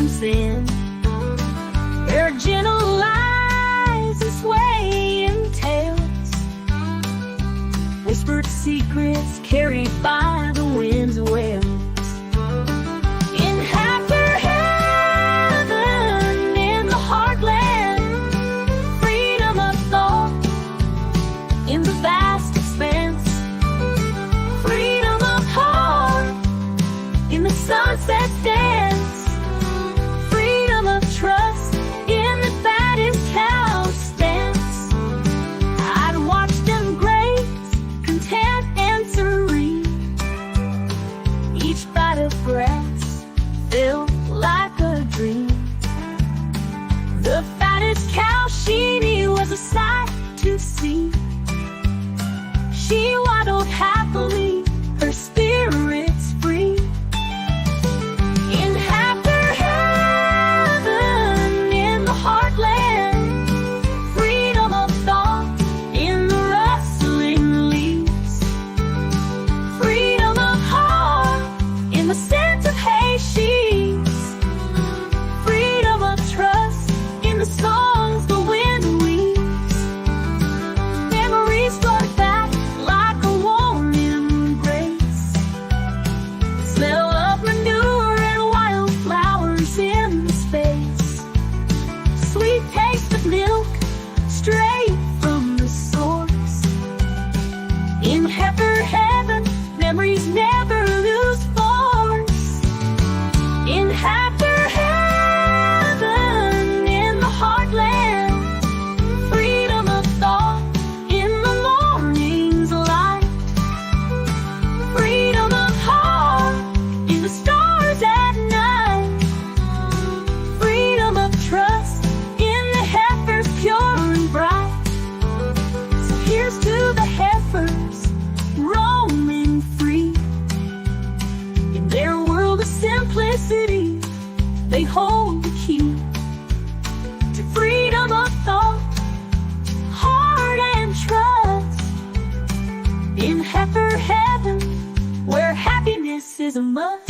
comes in. Their gentle eyes and swaying tails, whispered secrets carried by the wind's wails. In heifer heaven, in the heartland, freedom of thought in the vast expanse, freedom of heart in the sunset dance, freedom of trust in the fattest cow stance. I'd watch them graze, content and serene, each bite of grass felt like a dream. The fattest cow, Sheni, was a sight to see. She waddled happily, her spirits free. In heifer heaven, in the heartland, freedom of thought in the rustling leaves, freedom of heart in the scent of hay sheaves, freedom of trust in the songs the wind weaves. Memories float back like a warm embrace, smell of manure and wildflowers in space, sweet taste of milk straight from the source. In heifer heaven, memories never lose force. In heifer heaven, in the heartland, freedom of thought in the morning's light, freedom of heart in the stars at night, freedom of trust in the heifers pure and bright. So here's to the heifers roaming free. In their world of simplicity, they hold the key to freedom of thought, heart and trust. In heifer heaven, where happiness is a must.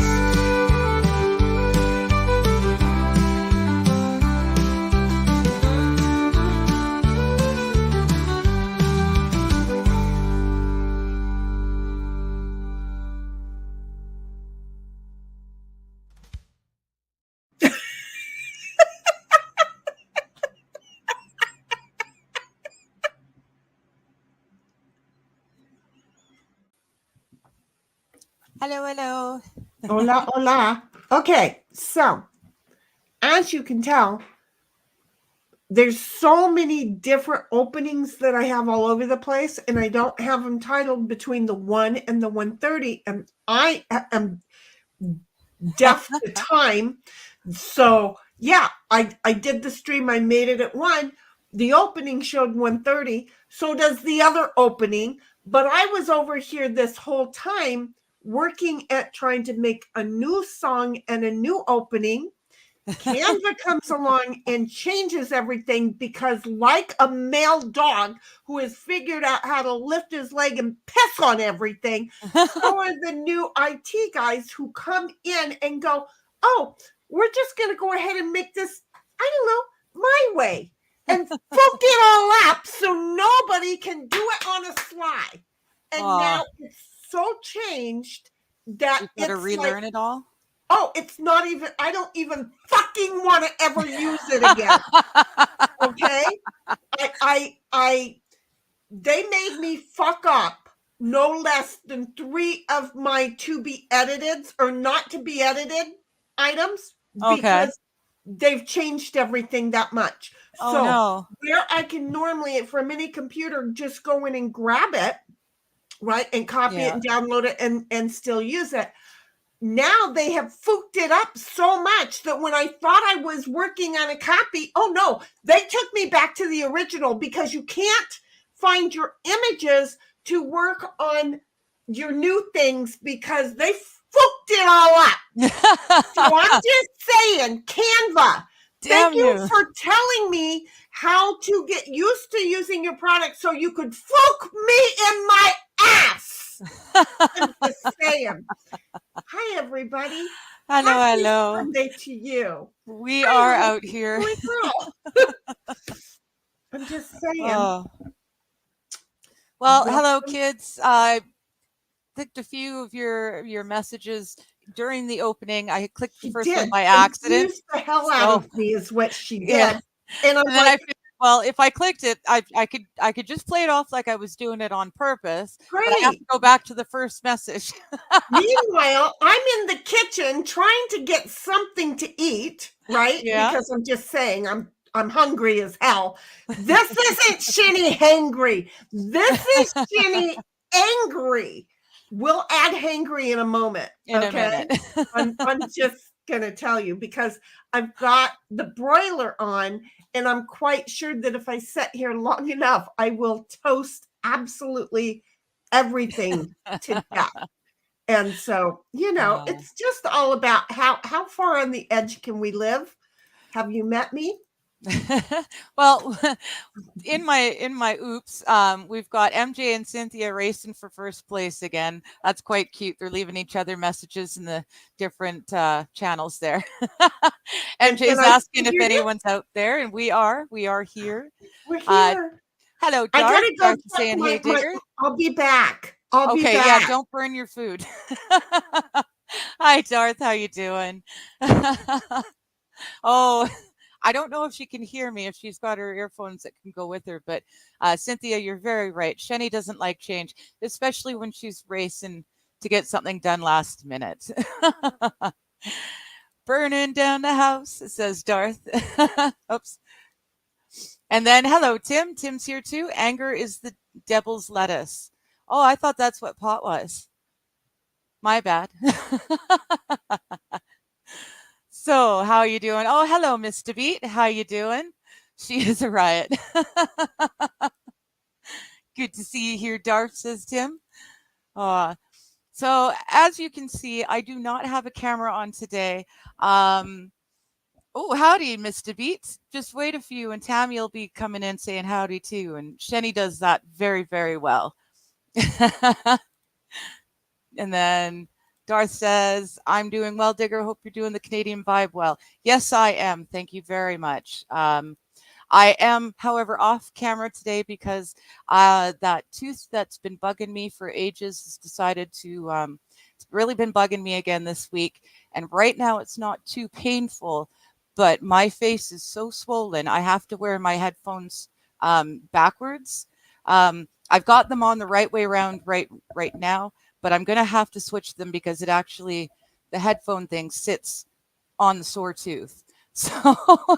Hello, hello. Hola, hola. Okay, so as you can tell, there's so many different openings that I have all over the place, and I don't have them titled between the 1 and the 1:30, and I am deaf to time. So yeah, I did the stream. I made it at 1. The opening showed 1:30. So does the other opening. But I was over here this whole time working at trying to make a new song and a new opening. Canva comes along and changes everything because, like a male dog who has figured out how to lift his leg and piss on everything, so are the new IT guys who come in and go, oh, we're just going to go ahead and make this, I don't know, my way, and fuck it all up so nobody can do it on a sly. And now it's so changed that You gotta it's relearn like, it all. oh, it's not even, I don't even fucking want to ever use it again. Okay? They made me fuck up no less than 3 of my to be edited or not to be edited items because they've changed everything that much. Oh, so no. where I can normally, for a mini computer, just go in and grab it, right, and copy it and download it and still use it. Now they have fooked it up so much that when I thought I was working on a copy, oh no, they took me back to the original because you can't find your images to work on your new things because they fucked it all up. So I'm just saying, Canva, thank you for telling me how to get used to using your product so you could fuck me in my ass. I'm just saying. Hi, everybody. Hello, Happy hello. Sunday to you. We I are am out here. doing well. I'm just saying. Oh. Well, hello, Welcome. kids. I clicked a few of your messages during the opening. I clicked the She first one did by accident. confuse the hell out So of me is what she yeah. did. And I'm And then like, I figured, well, if I clicked it, I could just play it off like I was doing it on purpose, but I have to great. go back to the first message. Meanwhile, I'm in the kitchen trying to get something to eat, right? Yeah. Because I'm just saying I'm hungry as hell. This isn't Sheni hangry. This is Sheni angry. We'll add hangry in a moment. In a Okay. minute. I'm just gonna tell you because I've got the broiler on, and I'm quite sure that if I sit here long enough, I will toast absolutely everything to death. And so, Oh. it's just all about how far on the edge can we live? Have you met me? Well, in my oops, we've got MJ and Cynthia racing for first place again. That's quite cute. They're leaving each other messages in the different channels there. And MJ's I asking if figured it. anyone's out there, and we are here. We're Uh, here. hello, I Darth. gotta go Darth is check saying, "Hey, my Digger." I'll be back. I'll be Okay, yeah, back. don't burn your food. Hi, Darth. How you doing? Oh, I don't know if she can hear me, if she's got her earphones that can go with her, but Cynthia, you're very right. Sheni doesn't like change, especially when she's racing to get something done last minute. Burning down the house, says Darth. Oops. And then, hello, Tim. Tim's here too. Anger is the devil's lettuce. Oh, I thought that's what pot was. My bad. So, how you doing? Oh, hello, Miss DeBeat. How you doing? She is a riot. Good to see you here, Darth, says Tim. So, as you can see, I do not have a camera on today. Oh, howdy, Miss DeBeat. Just wait a few, and Tammy will be coming in saying howdy too. And Sheni does that very, very well. And then Darth says, I'm doing well, Digger. Hope you're doing the Canadian vibe well. Yes, I am. Thank you very much. I am, however, off camera today because that tooth that's been bugging me for ages has decided to, it's really been bugging me again this week. And right now it's not too painful, but my face is so swollen. I have to wear my headphones backwards. I've got them on the right way around right now, but I'm going to have to switch them because it actually, the headphone thing sits on the sore tooth. So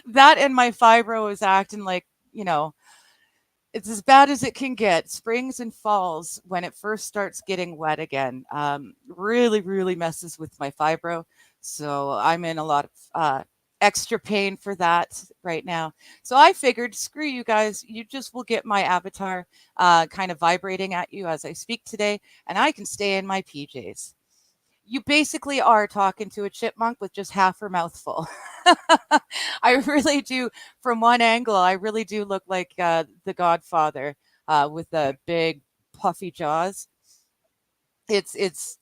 that and my fibro is acting like, it's as bad as it can get. Springs and falls, when it first starts getting wet again, really, really messes with my fibro. So I'm in a lot of extra pain for that right now. So I figured, screw you guys, you just will get my avatar kind of vibrating at you as I speak today, and I can stay in my PJs. You basically are talking to a chipmunk with just half her mouth full. I really do. From one angle, I really do look like the Godfather with the big puffy jaws. It's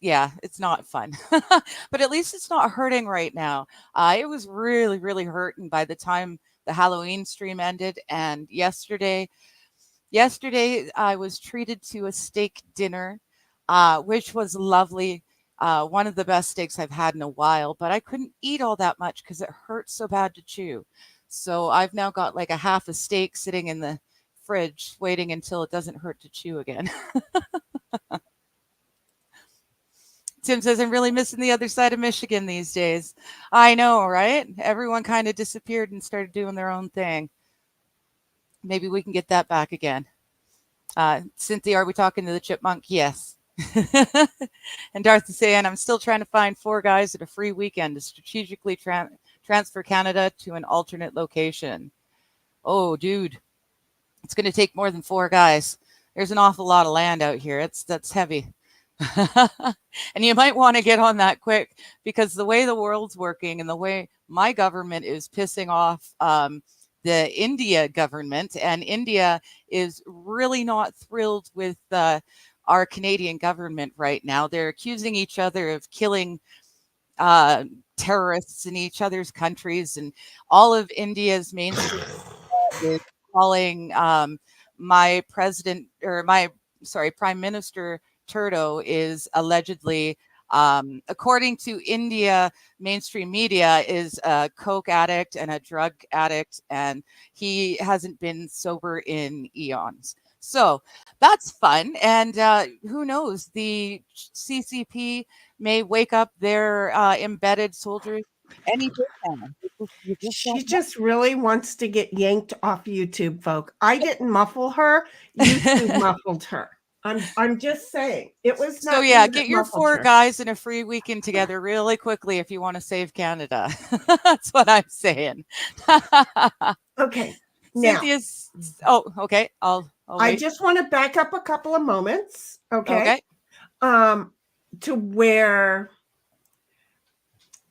not fun, but at least it's not hurting right now. It was really, really hurting by the time the Halloween stream ended. And yesterday I was treated to a steak dinner, which was lovely. One of the best steaks I've had in a while, but I couldn't eat all that much because it hurt so bad to chew. So I've now got like a half a steak sitting in the fridge waiting until it doesn't hurt to chew again. Tim says, I'm really missing the other side of Michigan these days. I know, right? Everyone kind of disappeared and started doing their own thing. Maybe we can get that back again. Cynthia, are we talking to the chipmunk? Yes. And Darth is saying, I'm still trying to find 4 guys at a free weekend to strategically transfer Canada to an alternate location. Oh, dude, it's going to take more than 4 guys. There's an awful lot of land out here. That's heavy. And you might want to get on that quick because the way the world's working and the way my government is pissing off the India government, and India is really not thrilled with our Canadian government right now. They're accusing each other of killing terrorists in each other's countries, and all of India's mainstream is calling my president or my Prime Minister Trudeau is allegedly, according to India mainstream media, is a coke addict and a drug addict, and he hasn't been sober in eons. So that's fun, and who knows? The CCP may wake up their embedded soldiers any day now. You just She don't know. just really wants to get yanked off YouTube, folk. I didn't muffle her. YouTube muffled her. I'm just saying. It was So not yeah, you that get your muffled 4 her. guys in a free weekend together really quickly if you want to save Canada. That's what I'm saying. Okay. Now, Cynthia's. Oh, okay. I'll I wait. just want to back up a couple of moments. Okay. Okay. To where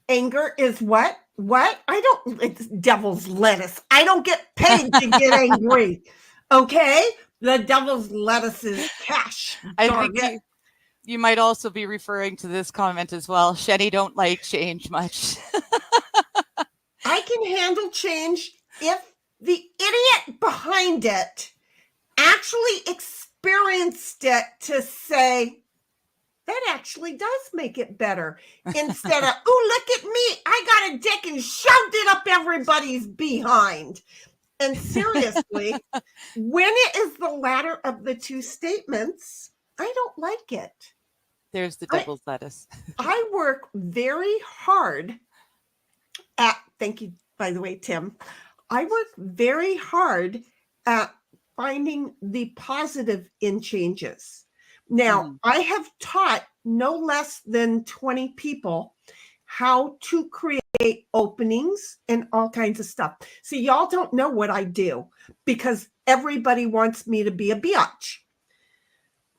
anger is what? What? It's devil's lettuce. I don't get paid to get angry. Okay? The devil's lettuce is cash. I Darn think it. you might also be referring to this comment as well. Sheni don't like change much. I can handle change if the idiot behind it actually experienced it to say, that actually does make it better. Instead of, oh, look at me. I got a dick and shoved it up everybody's behind. And seriously, when it is the latter of the two statements, I don't like it. There's the devil's lettuce. I work very hard at, thank you, by the way, Tim. I work very hard at finding the positive in changes. Now, I have taught no less than 20 people how to create openings and all kinds of stuff. See, y'all don't know what I do because everybody wants me to be a biatch.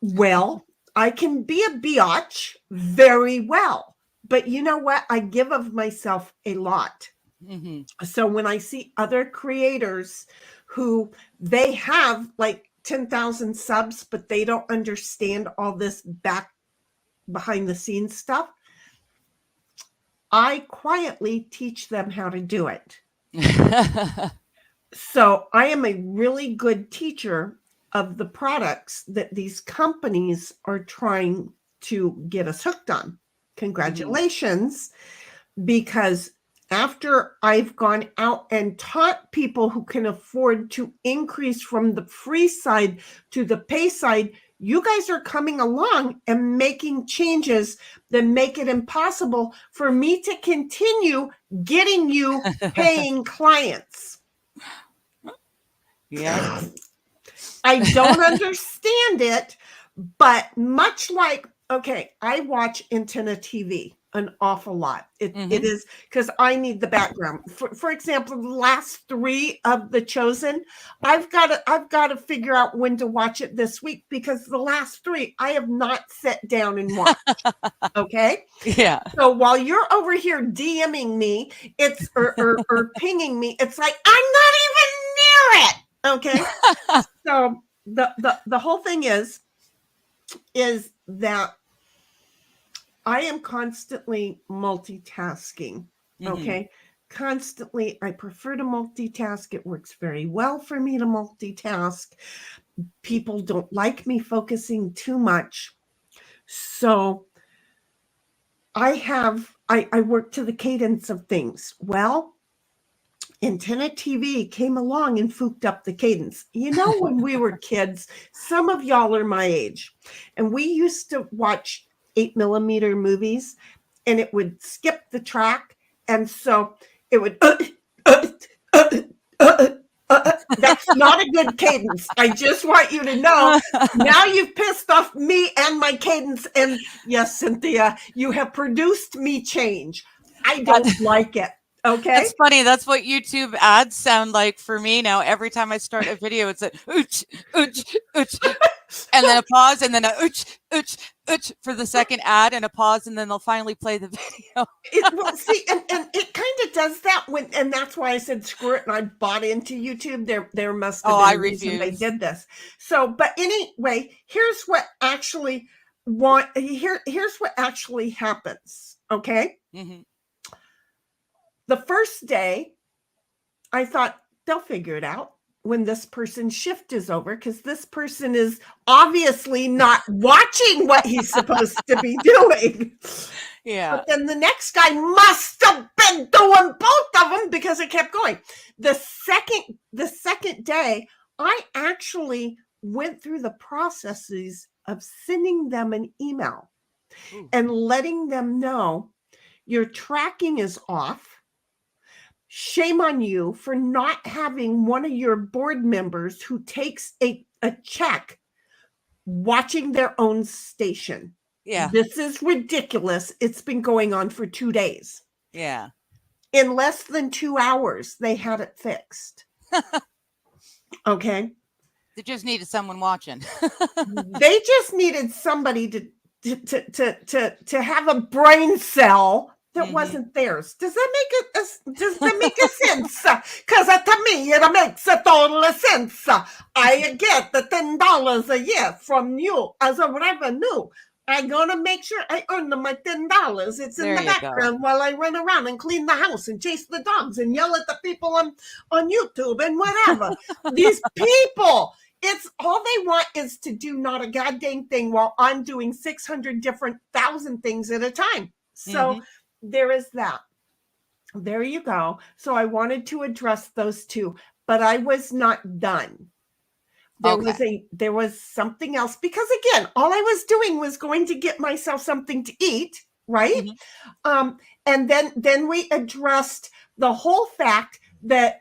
Well, I can be a biatch very well, but you know what? I give of myself a lot. So when I see other creators who they have like 10,000 subs, but they don't understand all this behind the scenes stuff, I quietly teach them how to do it. So I am a really good teacher of the products that these companies are trying to get us hooked on. Congratulations, because after I've gone out and taught people who can afford to increase from the free side to the pay side, you guys are coming along and making changes that make it impossible for me to continue getting you paying clients. Yeah. I don't understand it, but much like, okay, I watch Antenna TV an awful lot. It is because I need the background. For example, the last 3 of The Chosen, I've got to figure out when to watch it this week because the last 3 I have not sat down and watched. Okay. Yeah. So while you're over here DMing me, it's or pinging me, it's like I'm not even near it. Okay. So the whole thing is that I am constantly multitasking. Okay. Constantly. I prefer to multitask. It works very well for me to multitask. People don't like me focusing too much. So I work to the cadence of things. Well, Antenna TV came along and fooked up the cadence. You know, when we were kids, some of y'all are my age, and we used to watch 8mm movies, and it would skip the track, and so it would. That's not a good cadence. I just want you to know. Now you've pissed off me and my cadence, and yes, Cynthia, you have produced me change. I don't like it. Okay. That's funny. That's what YouTube ads sound like for me now. Every time I start a video, it's a ooch, ooch, ooch, and then a pause, and then a ooch, ooch, ooch for the second ad, and a pause, and then they'll finally play the video. Well, see, and it kind of does that and that's why I said screw it, and I bought into YouTube. There must have been a reason they did this. So, but anyway, here's what actually happens. Okay. Mm-hmm. The first day, I thought they'll figure it out when this person's shift is over, because this person is obviously not watching what he's supposed to be doing. Yeah. But then the next guy must have been doing both of them because it kept going. The second day, I actually went through the processes of sending them an email and letting them know your tracking is off. Shame on you for not having one of your board members who takes a check watching their own station. Yeah. This is ridiculous. It's been going on for 2 days. Yeah. In less than 2 hours, they had it fixed. Okay. They just needed someone watching. They just needed somebody to have a brain cell that wasn't theirs. Does that make a sense? Because to me, it makes a total sense. I get the $10 a year from you as a revenue. I'm gonna make sure I earn my $10. It's in the background while I run around and clean the house and chase the dogs and yell at the people on YouTube and whatever. These people, it's all they want is to do not a goddamn thing while I'm doing 600 different thousand things at a time. So there is that. There you go. So I wanted to address those two, but I was not done. There was something else, because again, all I was doing was going to get myself something to eat, right? And then we addressed the whole fact that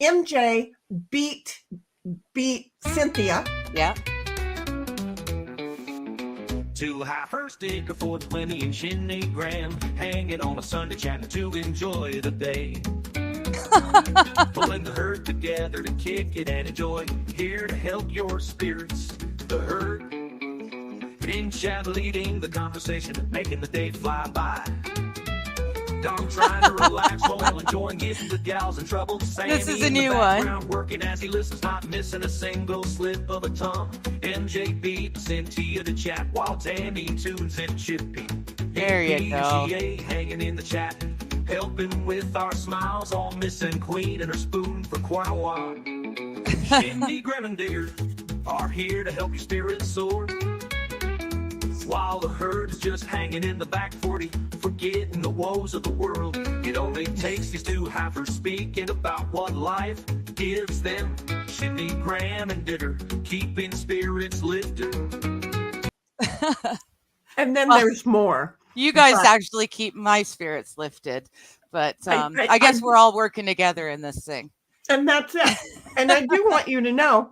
MJ beat Cynthia. Yeah. 2 Heifers, Digger for 20 and Sheni Graham, hanging on a Sunday chatting to enjoy the day. Pulling the herd together to kick it and enjoy. Here to help your spirits, the herd. In chat leading the conversation, making the day fly by. Dog trying to relax while enjoying getting the gals in trouble. This is a new one. Working as he listens, not missing a single slip of a tongue. MJ beats Cynthia to chat while Tammy tunes in Chippy. There you go. Hanging in the chat, helping with our smiles, all missing Queen and her spoon for quite a while. Sheni, Graham, and Digger are here to help your spirits soar, while the herd is just hanging in the back 40, forgetting the woes of the world. It only takes these 2 Heifers speaking about what life gives them. Sheni, Graham, and Digger keeping spirits lifted. And then there's more. You guys actually keep my spirits lifted, but I guess we're all working together in this thing. And that's it. And I do want you to know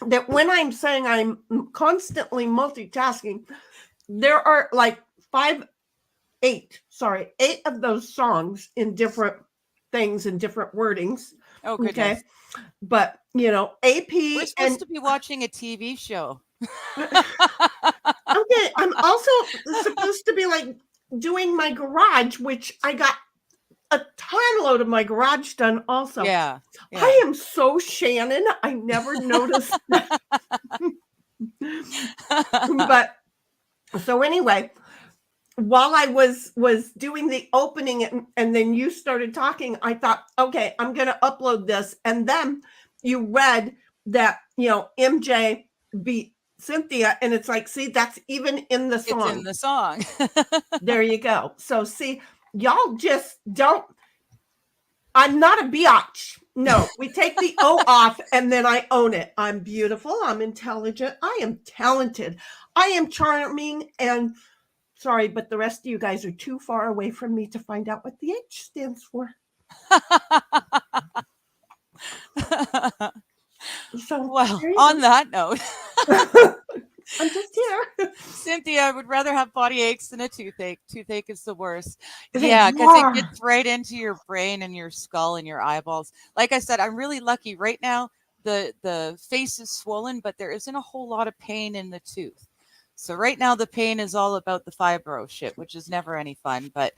that when I'm saying I'm constantly multitasking, there are like 8 of those songs in different things and different wordings. Oh, goodness. Okay. But, AP. We're supposed to be watching a TV show. Okay, I'm also supposed to be like doing my garage, which I got a ton load of my garage done also. Yeah. I am so Shannon. I never noticed that. But so anyway, while I was doing the opening and then you started talking, I thought, okay, I'm going to upload this. And then you read that, MJ beat Cynthia, and it's like, see, that's even in the song. It's in the song. There you go. So see, y'all just don't. I'm not a biatch. No, we take the O off and then I own it. I'm beautiful. I'm intelligent. I am talented. I am charming. And sorry, but the rest of you guys are too far away from me to find out what the H stands for. So, well, on that note, I'm just here. Cynthia, I would rather have body aches than a toothache. Toothache is the worst. Yeah, because it gets right into your brain and your skull and your eyeballs. Like I said, I'm really lucky right now. The face is swollen, but there isn't a whole lot of pain in the tooth. So right now the pain is all about the fibro shit, which is never any fun. But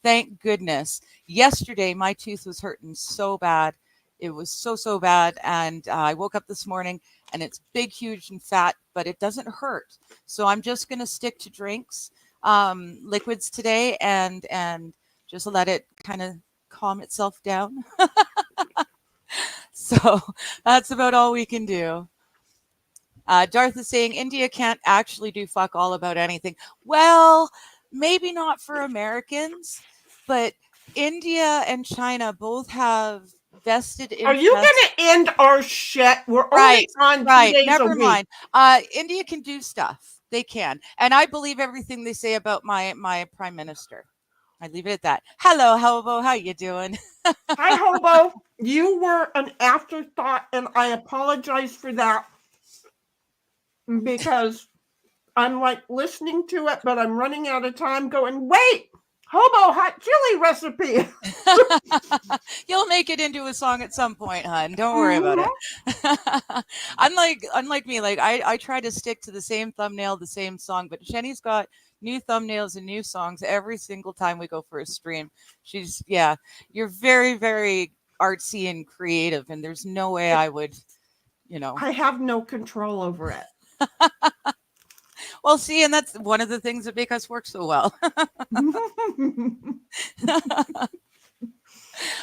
thank goodness. Yesterday, my tooth was hurting so bad. It was so bad. And I woke up this morning and it's big, huge, and fat, but it doesn't hurt. So I'm just going to stick to drinks. liquids today and just let it kind of calm itself down. So that's about all we can do. Darth is saying India can't actually do fuck all about anything. Well, maybe not for Americans, but India and China both have vested Are you going interests. to end our shit? We're Right, only on 2 right. days Never a week. mind. India can do stuff. They can. And I believe everything they say about my prime minister. I leave it at that. Hello, Hobo. How you doing? Hi, Hobo. You were an afterthought, and I apologize for that because I'm like listening to it, but I'm running out of time going, wait, Hobo hot chili recipe. You'll make it into a song at some point, hon. Don't worry about it. Unlike me, like I try to stick to the same thumbnail, the same song, but Sheni's got new thumbnails and new songs every single time we go for a stream. You're very, very artsy and creative, and there's no way I would, I have no control over it. Well, see, and that's one of the things that make us work so well.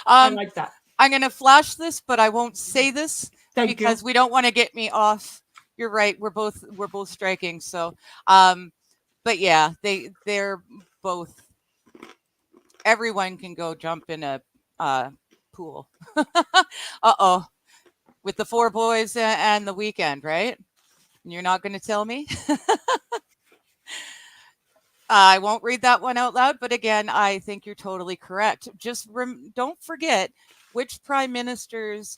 I like that. I'm going to flash this, but I won't say this Thank we don't want to get me off. You're right. We're both striking. So, but yeah, they're both. Everyone can go jump in a pool. Uh-oh. With the 4 boys and the weekend, right? You're not going to tell me? I won't read that one out loud, but again, I think you're totally correct. Just don't forget which prime minister's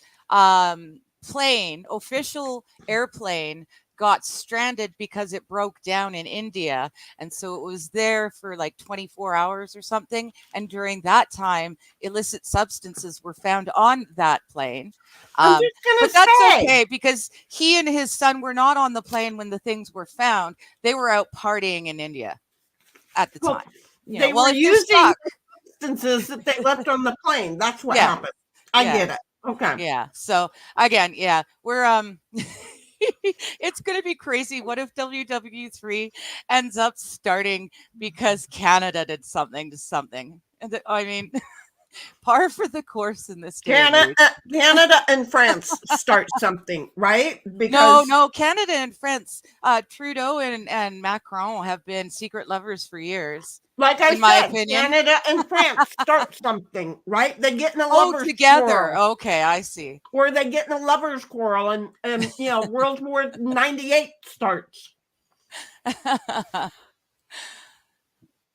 official airplane got stranded because it broke down in India. And so it was there for like 24 hours or something. And during that time, illicit substances were found on that plane. I'm just gonna But that's say. okay because he and his son were not on the plane when the things were found. They were out partying in India at the Well, time. They well, were if you using suck- substances that they left on the plane. That's what Yeah. happened. I Yeah. get it. Okay. Yeah. So again, yeah, we're it's gonna be crazy. What if WW3 ends up starting because Canada did something to something? And I mean, par for the course in this day and age. Canada and France start something, right? Because No, Canada and France, Trudeau and Macron have been secret lovers for years. like I in my said, opinion. Canada and France start something, right? They get in a Oh, lovers together. quarrel. Okay, I see. Or they get in a lovers quarrel and World War 98 starts.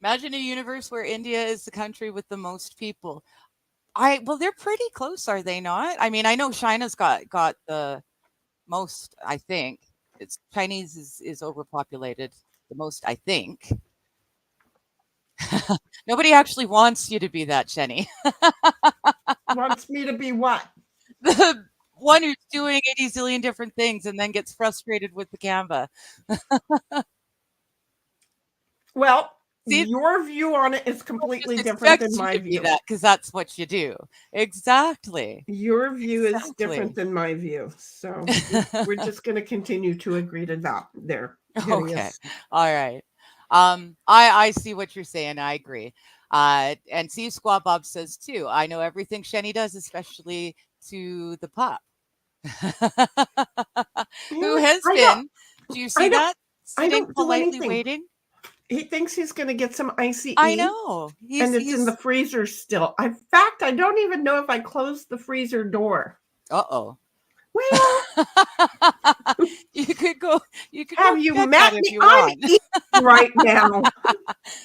Imagine a universe where India is the country with the most people. Well, they're pretty close, are they not? I mean, I know China's got the most, I think. It's Chinese is overpopulated the most, I think. Nobody actually wants you to be that, Sheni. Wants me to be what? The one who's doing 80 zillion different things and then gets frustrated with the Canva. Well, See? your view on it is completely Just different expect than my you to be view. that because that's what you do. Exactly. Your view is Exactly. different than my view. So we're just going to continue to agree to that there. Okay. Hideous. All right. I see what you're saying. I agree. And see, Squaw Bob says too, I know everything Sheni does, especially to the pup. Who has been, do you see that? Sitting do politely anything. waiting. He thinks he's going to get some icy I know. and it's in the freezer still. In fact, I don't even know if I closed the freezer door. Uh-oh. Well, you could go. You could have go you check met that if me? you I'm want. eating right now.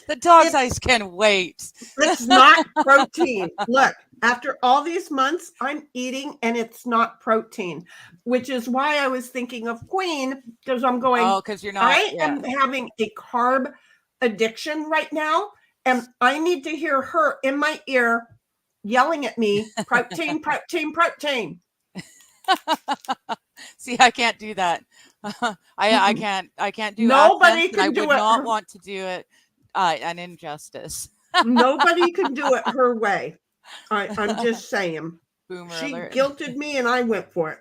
The dog's eyes can wait. It's not protein. Look, after all these months, I'm eating and it's not protein, which is why I was thinking of Queen because I'm going, Oh, because you're not. I am having a carb addiction right now, and I need to hear her in my ear yelling at me, protein, protein, protein. See, I can't do that. I can't do Nobody accents, and can I do would it. not want to do it an injustice. Nobody can do it her way. I'm just saying. Boomer She alert. guilted me and I went for it.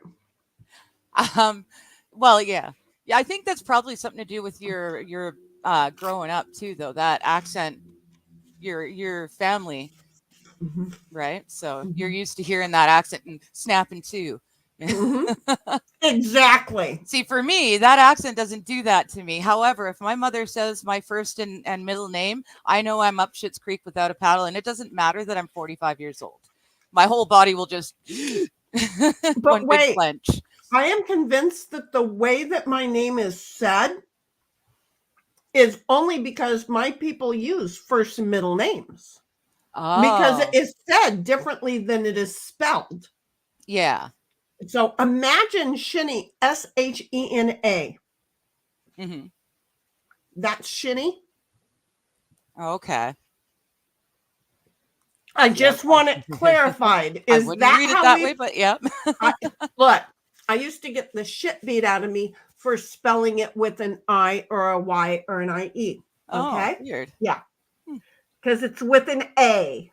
Well, yeah. I think that's probably something to do with your growing up too, though. That accent, your family, Mhm. right? So you're Mhm. used to hearing that accent and snapping too. Mhm. Exactly. See, for me, that accent doesn't do that to me. However, if my mother says my first and middle name, I know I'm up Schitt's Creek without a paddle, and it doesn't matter that I'm 45 years old. My whole body will just But one big wait, clench. I am convinced that the way that my name is said is only because my people use first and middle names. Because it Oh, is said differently than it is spelled. yeah. So imagine Sheni, Shena. Hmm. That's Sheni. Okay. I Yep. just want it clarified. I Is wouldn't that read it how that we? way, but yep. Look, I used to get the shit beat out of me for spelling it with an I or a Y or an IE. Oh, Okay. weird. Yeah. Hmm. Because it's with an A.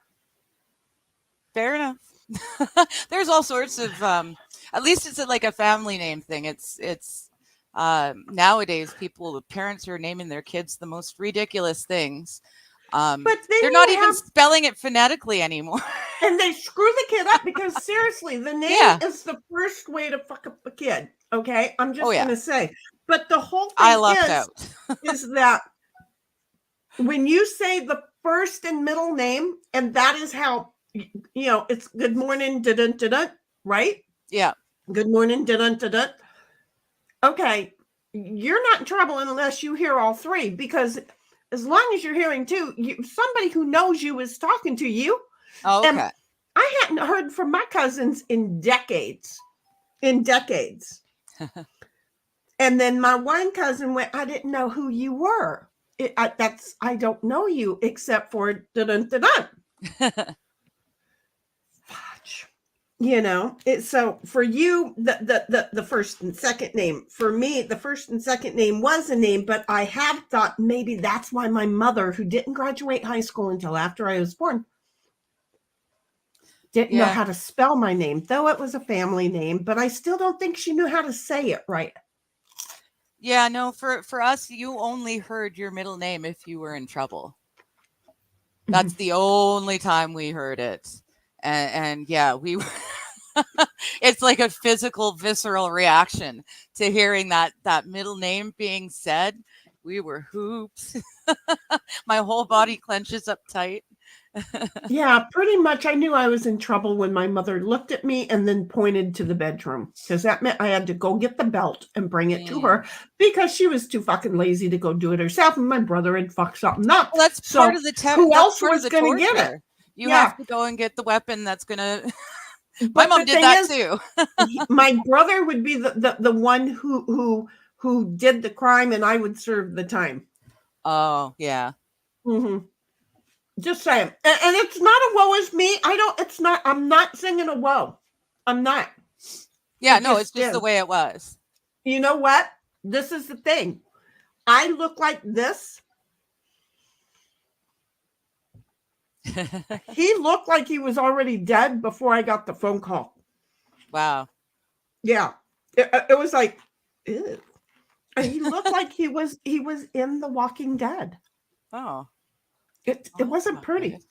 Fair enough. There's all sorts of at least it's like a family name thing. It's nowadays parents are naming their kids the most ridiculous things. But then They're not you even have, spelling it phonetically anymore. and they screw the kid up because seriously, the name Yeah. is the first way to fuck up a kid. Okay. I'm just Oh yeah. going to say. But the whole I thing lucked out. is that when you say the first and middle name, and that is how, it's good morning, right? Yeah. Good morning, okay, you're not in trouble unless you hear all three, because as long as you're hearing two, somebody who knows you is talking to you. Oh, And okay. I hadn't heard from my cousins in decades. And then my one cousin went, I didn't know who you were. I don't know you except for so for you, the first and second name. For me, the first and second name was a name, but I have thought maybe that's why my mother, who didn't graduate high school until after I was born, didn't know Yeah. how to spell my name, though it was a family name, but I still don't think she knew how to say it right. Yeah, no, for us, you only heard your middle name if you were in trouble. That's the only time we heard it. And yeah, we it's like a physical, visceral reaction to hearing that middle name being said. We were hoops. My whole body clenches up tight. Yeah, pretty much. I knew I was in trouble when my mother looked at me and then pointed to the bedroom, because that meant I had to go get the belt and bring it to her, because she was too fucking lazy to go do it herself, and my brother had fucked something up. Well, that's So part of the who that's else part of was the going to get it? torture. You Yeah. have to go and get the weapon that's gonna. My But mom the did thing that is, too. my brother would be the one who did the crime, and I would serve the time. Oh yeah. Mhm. Just saying. And it's not a woe is me. I'm not singing a woe. I'm not. Yeah, It no, it's just just the is. way it was. You know what? This is the thing. I look like this. He looked like he was already dead before I got the phone call. Wow. Yeah. It was like, ew. He looked like he was in The Walking Dead. Oh. It Oh, that's wasn't not pretty. good.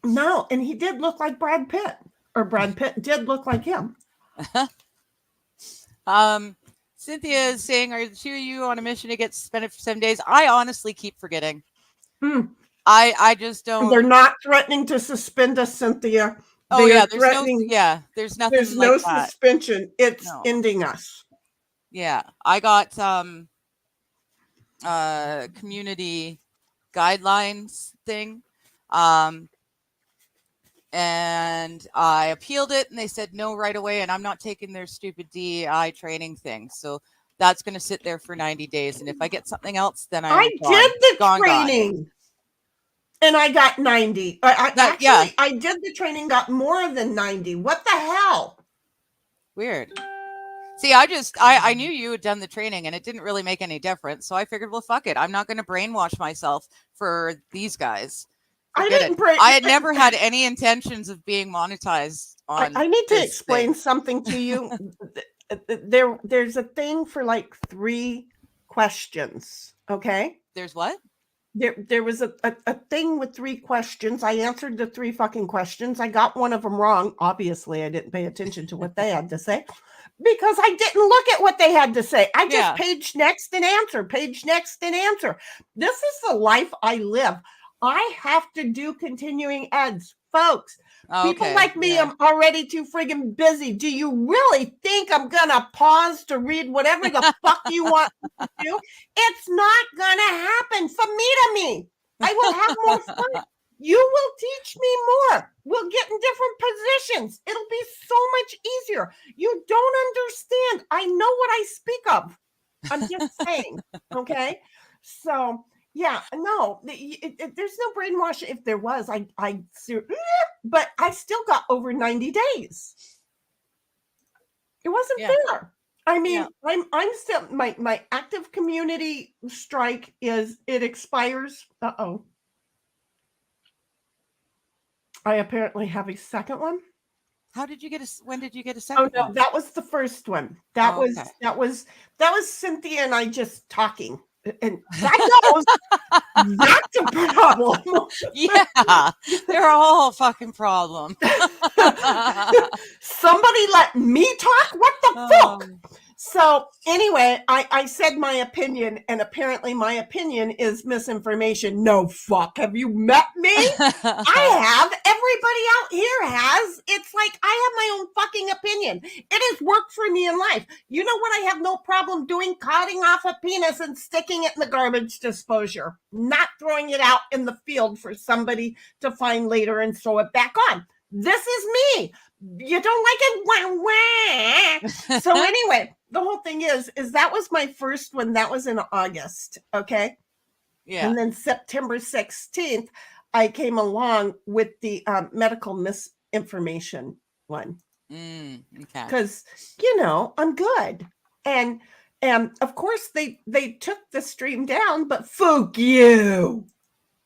No, and he did look like Brad Pitt, or Brad Pitt did look like him. Cynthia is saying, "Are the two of you on a mission to get suspended for 7 days?" I honestly keep forgetting. I just don't. They're not threatening to suspend us, Cynthia. Oh They yeah, are threatening. there's nothing There's like no that. suspension. It's No. ending us. Yeah, I got community guidelines thing, and I appealed it, and they said no right away, and I'm not taking their stupid DEI training thing, so that's going to sit there for 90 days, and if I get something else, then I'm I gone. did the Gone. training, and I got 90. I did the training, got more than 90. What the hell? Weird. See, I knew you had done the training, and it didn't really make any difference, so I figured, well, fuck it. I'm not going to brainwash myself for these guys. I had never had any intentions of being monetized on. I need to explain something to you. There's a thing for like 3 questions. Okay. There's what? There was a thing with 3 questions. I answered the 3 fucking questions. I got one of them wrong. Obviously, I didn't pay attention to what they had to say because I didn't look at what they had to say. I just page next and answer, page next and answer. This is the life I live. I have to do continuing eds, folks. People like me, I'm already too friggin' busy. Do you really think I'm gonna pause to read whatever the fuck you want to do? It's not gonna happen. Famita me. I will have more fun. You will teach me more. We'll get in different positions. It'll be so much easier. You don't understand. I know what I speak of. I'm just saying. Okay. So yeah, no, there's no brainwash. If there was, but I still got over 90 days. It wasn't fair. I mean, I'm still, my active community strike it expires. Uh-oh. I apparently have a second one. When did you get a second one? Oh no, that was the first one. That was Cynthia and I just talking. And that knows that's a problem. Yeah, they're all fucking problem. Somebody let me talk? What the fuck? So anyway, I said my opinion, and apparently my opinion is misinformation. No fuck. Have you met me? I have. Everybody out here has. It's like I have my own fucking opinion. It has worked for me in life. You know what I have no problem doing? Cutting off a penis and sticking it in the garbage disposal. Not throwing it out in the field for somebody to find later and sew it back on. This is me. You don't like it? Wah, wah. So anyway, the whole thing is that was my first one. That was in August. Okay. Yeah. And then September 16th, I came along with the medical misinformation one. Okay. Because, I'm good. And of course they took the stream down, but fuck you.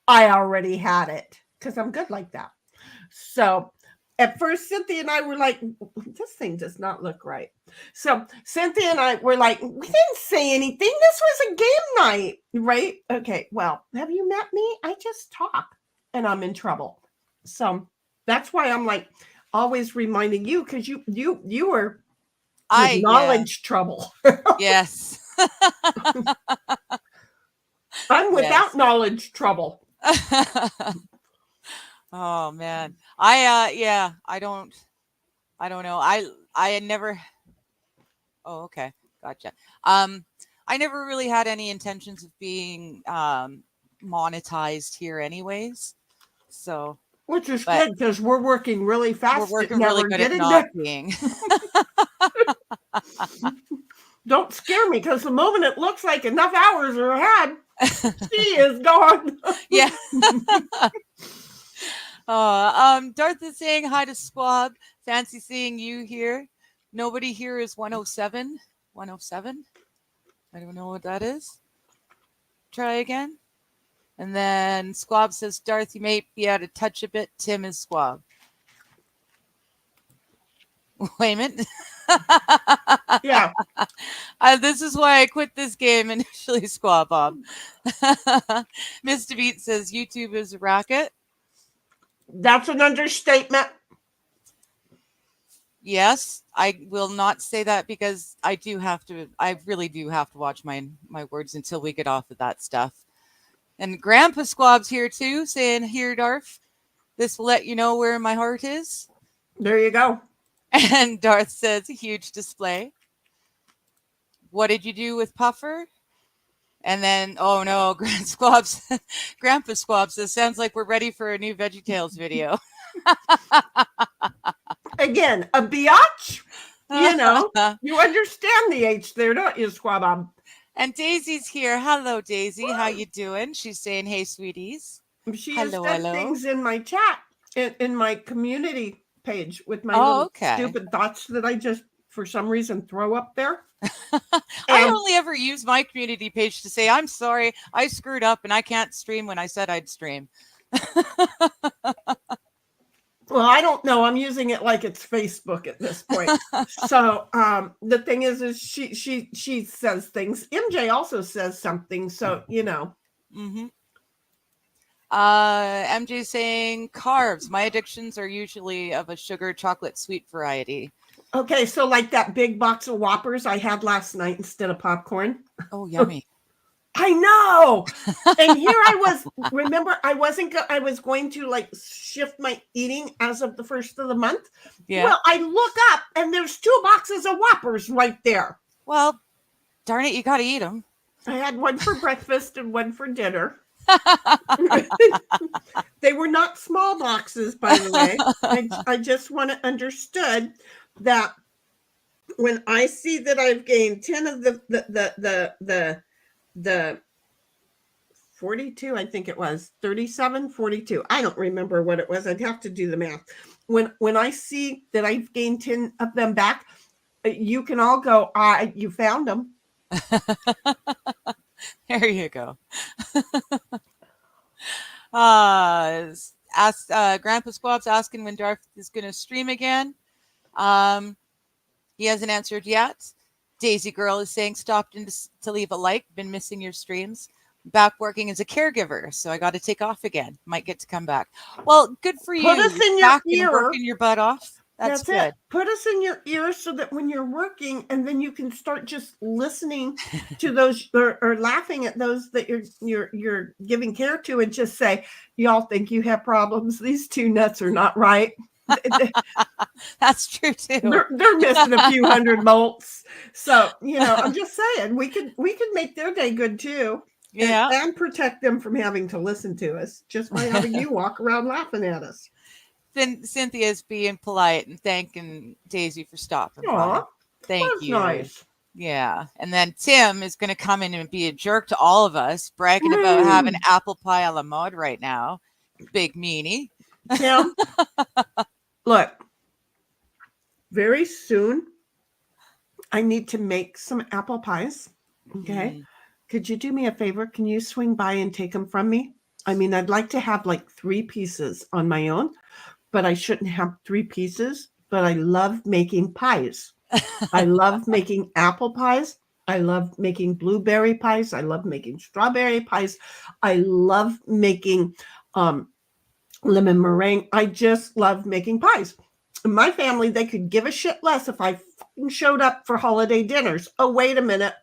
I already had it because I'm good like that. So at first, Cynthia and I were like, this thing does not look right. So Cynthia and I were like, we didn't say anything. This was a game night, right? Okay, well, have you met me? I just talk and I'm in trouble. So that's why I'm like always reminding you because you were with knowledge trouble. Yes. I'm without knowledge trouble. Oh man. I don't know. I had never. Oh, okay. Gotcha. I never really had any intentions of being monetized here anyways. So which is good because we're working really fast. We're working really good at not being. Don't scare me because the moment it looks like enough hours are ahead, she is gone. Yeah. Darth is saying hi to Squab. Fancy seeing you here. Nobody here is 107. 107? I don't know what that is. Try again. And then Squab says, Darth, you may be out of touch a bit. Tim is Squab. Wait a minute. Yeah. This is why I quit this game initially, Squab Bob. Mr. Beat says, YouTube is a racket. That's an understatement. Yes, I will not say that because I really do have to watch my words until we get off of that stuff. And Grandpa Squab's here too, saying, here, Darth, this will let you know where my heart is. There you go. And Darth says, a huge display. What did you do with Puffer? And then, oh no, Grandpa Squab says, sounds like we're ready for a new VeggieTales video. Again, a biatch, you understand the H there, don't you, Squab? And Daisy's here. Hello, Daisy. How you doing? She's saying, hey, sweeties. She has said things in my chat, in my community page with my little stupid thoughts that I just, for some reason, throw up there. I only ever use my community page to say, I'm sorry, I screwed up and I can't stream when I said I'd stream. Well, I don't know. I'm using it like it's Facebook at this point. So the thing is she says things. MJ also says something. So, Mm-hmm. MJ saying carbs. My addictions are usually of a sugar chocolate sweet variety. Okay, so like that big box of Whoppers I had last night instead of popcorn. Oh, yummy. I know. And here I was, remember, I was going to like shift my eating as of the first of the month. Yeah. Well, I look up and there's 2 boxes of Whoppers right there. Well, darn it, you got to eat them. I had one for breakfast and one for dinner. They were not small boxes, by the way. I just want it understood that when I see that I've gained 10 of the 42, I think it was 37, 42. I don't remember what it was. I'd have to do the math. When I see that I've gained 10 of them back, you can all go, you found them. There you go. Grandpa Squab's asking when Darth is going to stream again. He hasn't answered yet. Daisy Girl is saying stopped in to leave a like. Been missing your streams. Back working as a caregiver, so I got to take off again. Might get to come back. Well, good for you. Put us in your back ear. And working your butt off. That's good. It. Put us in your ear so that when you're working, and then you can start just listening to those or laughing at those that you're giving care to, and just say, "Y'all think you have problems? These 2 nuts are not right." That's true too. They're missing a few hundred volts. So I'm just saying we could make their day good too. Yeah, and protect them from having to listen to us just by having you walk around laughing at us. Then Cynthia's being polite and thanking Daisy for stopping by. Thank you. Nice. Yeah. And then Tim is going to come in and be a jerk to all of us, bragging about having apple pie a la mode right now. Big meanie. Tim, look, very soon I need to make some apple pies. Okay. Could you do me a favor? Can you swing by and take them from me? I mean, I'd like to have like 3 pieces on my own, but I shouldn't have 3 pieces. But I love making pies. I love making apple pies. I love making blueberry pies. I love making strawberry pies. I love making lemon meringue. I just love making pies. In my family, they could give a shit less if I showed up for holiday dinners. Oh, wait a minute.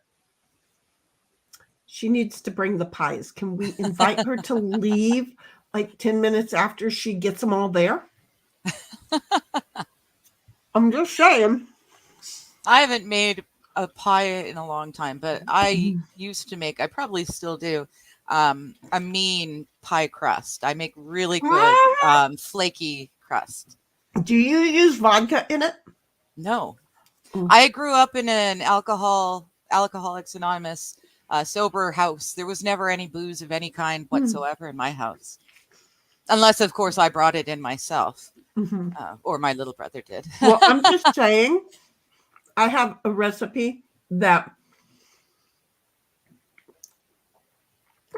She needs to bring the pies. Can we invite her to leave like 10 minutes after she gets them all there? I'm just saying. I haven't made a pie in a long time, but I used to make, I probably still do, a mean pie crust. I make really good flaky crust. Do you use vodka in it? No. I grew up in an Alcoholics Anonymous sober house. There was never any booze of any kind whatsoever in my house. Unless, of course, I brought it in myself. Or my little brother did. Well, I'm just saying, I have a recipe that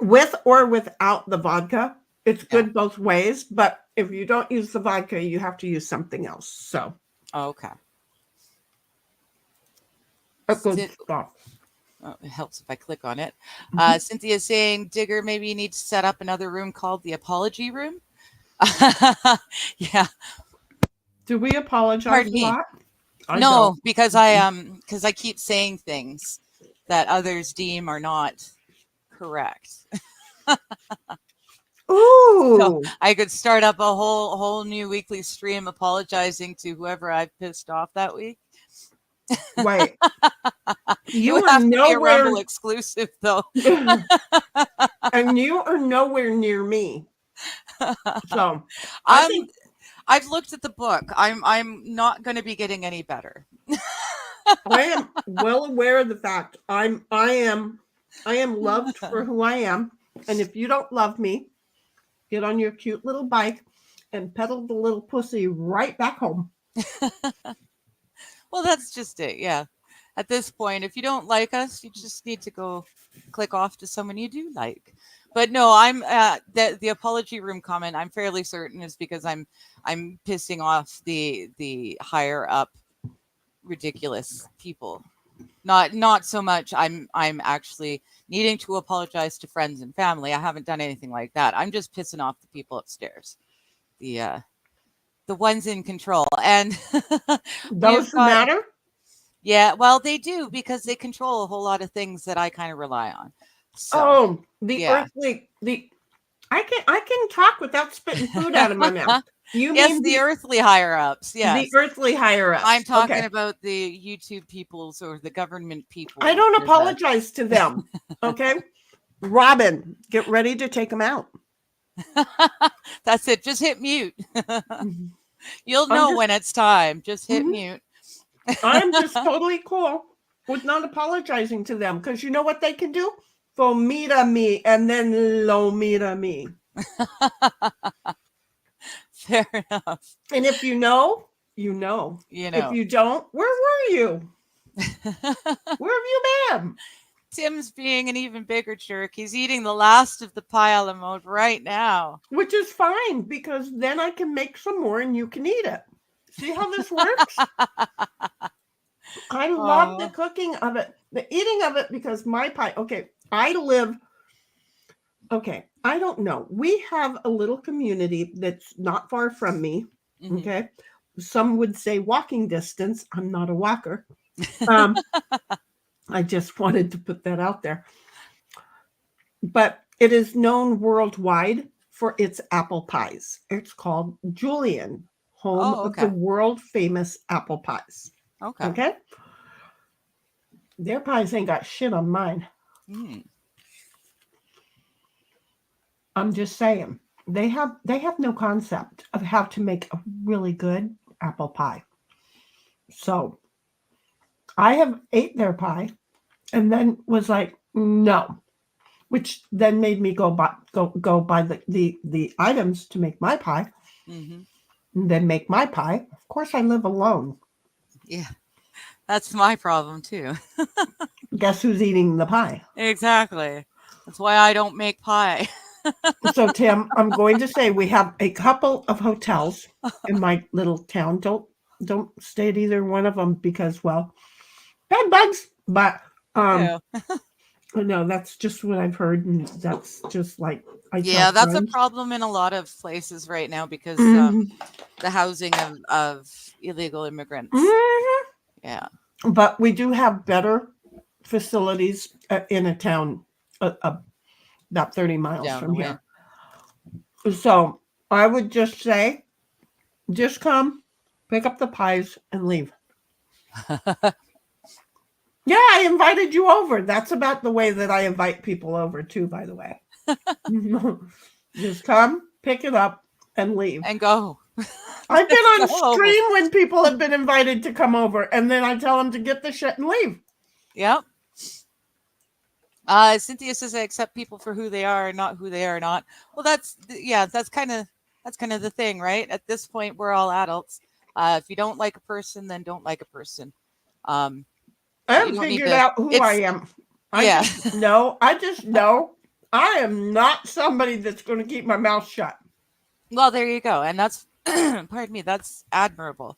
with or without the vodka, it's good both ways. But if you don't use the vodka, you have to use something else. So, okay. Good stuff. Oh, it helps if I click on it. Cynthia's saying, Digger, maybe you need to set up another room called the apology room. Yeah. Do we apologize a lot? No, because I keep saying things that others deem are not correct. Ooh. So I could start up a whole new weekly stream apologizing to whoever I've pissed off that week. Wait. You would are have to be a nowhere Rumble exclusive though. And you are nowhere near me. So I've looked at the book. I'm not going to be getting any better. I am well aware of the fact I am loved for who I am. And if you don't love me, get on your cute little bike and pedal the little pussy right back home. Well, that's just it. Yeah. At this point, if you don't like us, you just need to go click off to someone you do like. But no, I'm the apology room comment. I'm fairly certain is because I'm pissing off the higher up ridiculous people. Not so much. I'm actually needing to apologize to friends and family. I haven't done anything like that. I'm just pissing off the people upstairs, the ones in control. And Those who matter. Yeah, well, they do, because they control a whole lot of things that I kind of rely on. So, Oh, the yeah. earthly, I can talk without spitting food out of my mouth. You Yes, mean the earthly higher ups. Yes. the earthly higher ups. I'm talking Okay. about the YouTube peoples or the government people. I don't apologize to them. Okay. Robin, get ready to take them out. That's it. Just hit mute. You'll know when it's time. Just hit mute. I'm just totally cool with not apologizing to them, because you know what they can do? Fomita me and then lomita me. Fair enough. And if you know, you know. If you don't, where were you? Where have you been? Tim's being an even bigger jerk. He's eating the last of the pie a la mode right now. Which is fine, because then I can make some more and you can eat it. See how this works? I love the cooking of it, the eating of it, because my pie, I don't know. We have a little community that's not far from me. Mhm. Okay. Some would say walking distance. I'm not a walker. I just wanted to put that out there. But it is known worldwide for its apple pies. It's called Julian, home of the world famous apple pies. Okay. Their pies ain't got shit on mine. I'm just saying, they have no concept of how to make a really good apple pie. So I have ate their pie and then was like, no, which then made me go buy the items to make my pie, and then make my pie. Of course, I live alone. Yeah, that's my problem too. Guess who's eating the pie? Exactly. That's why I don't make pie. So, Tim, I'm going to say we have a couple of hotels in my little town. Don't stay at either one of them, because, well, bed bugs. But no, that's just what I've heard, and that's just like that's a problem in a lot of places right now, because the housing of illegal immigrants. Yeah, but we do have better facilities in a town about 30 miles from here. So I would just say, just come, pick up the pies, and leave. Yeah, I invited you over. That's about the way that I invite people over too, by the way. Just come, pick it up, and leave. And go. I've been on stream when people have been invited to come over, and then I tell them to get the shit and leave. Yep. Cynthia says, I accept people for who they are and not who they are not. Well, that's kind of the thing, right? At this point, we're all adults. If you don't like a person, then don't like a person. I haven't figured out who I am. I just know I am not somebody that's going to keep my mouth shut. Well, there you go. And that's, pardon me, that's admirable.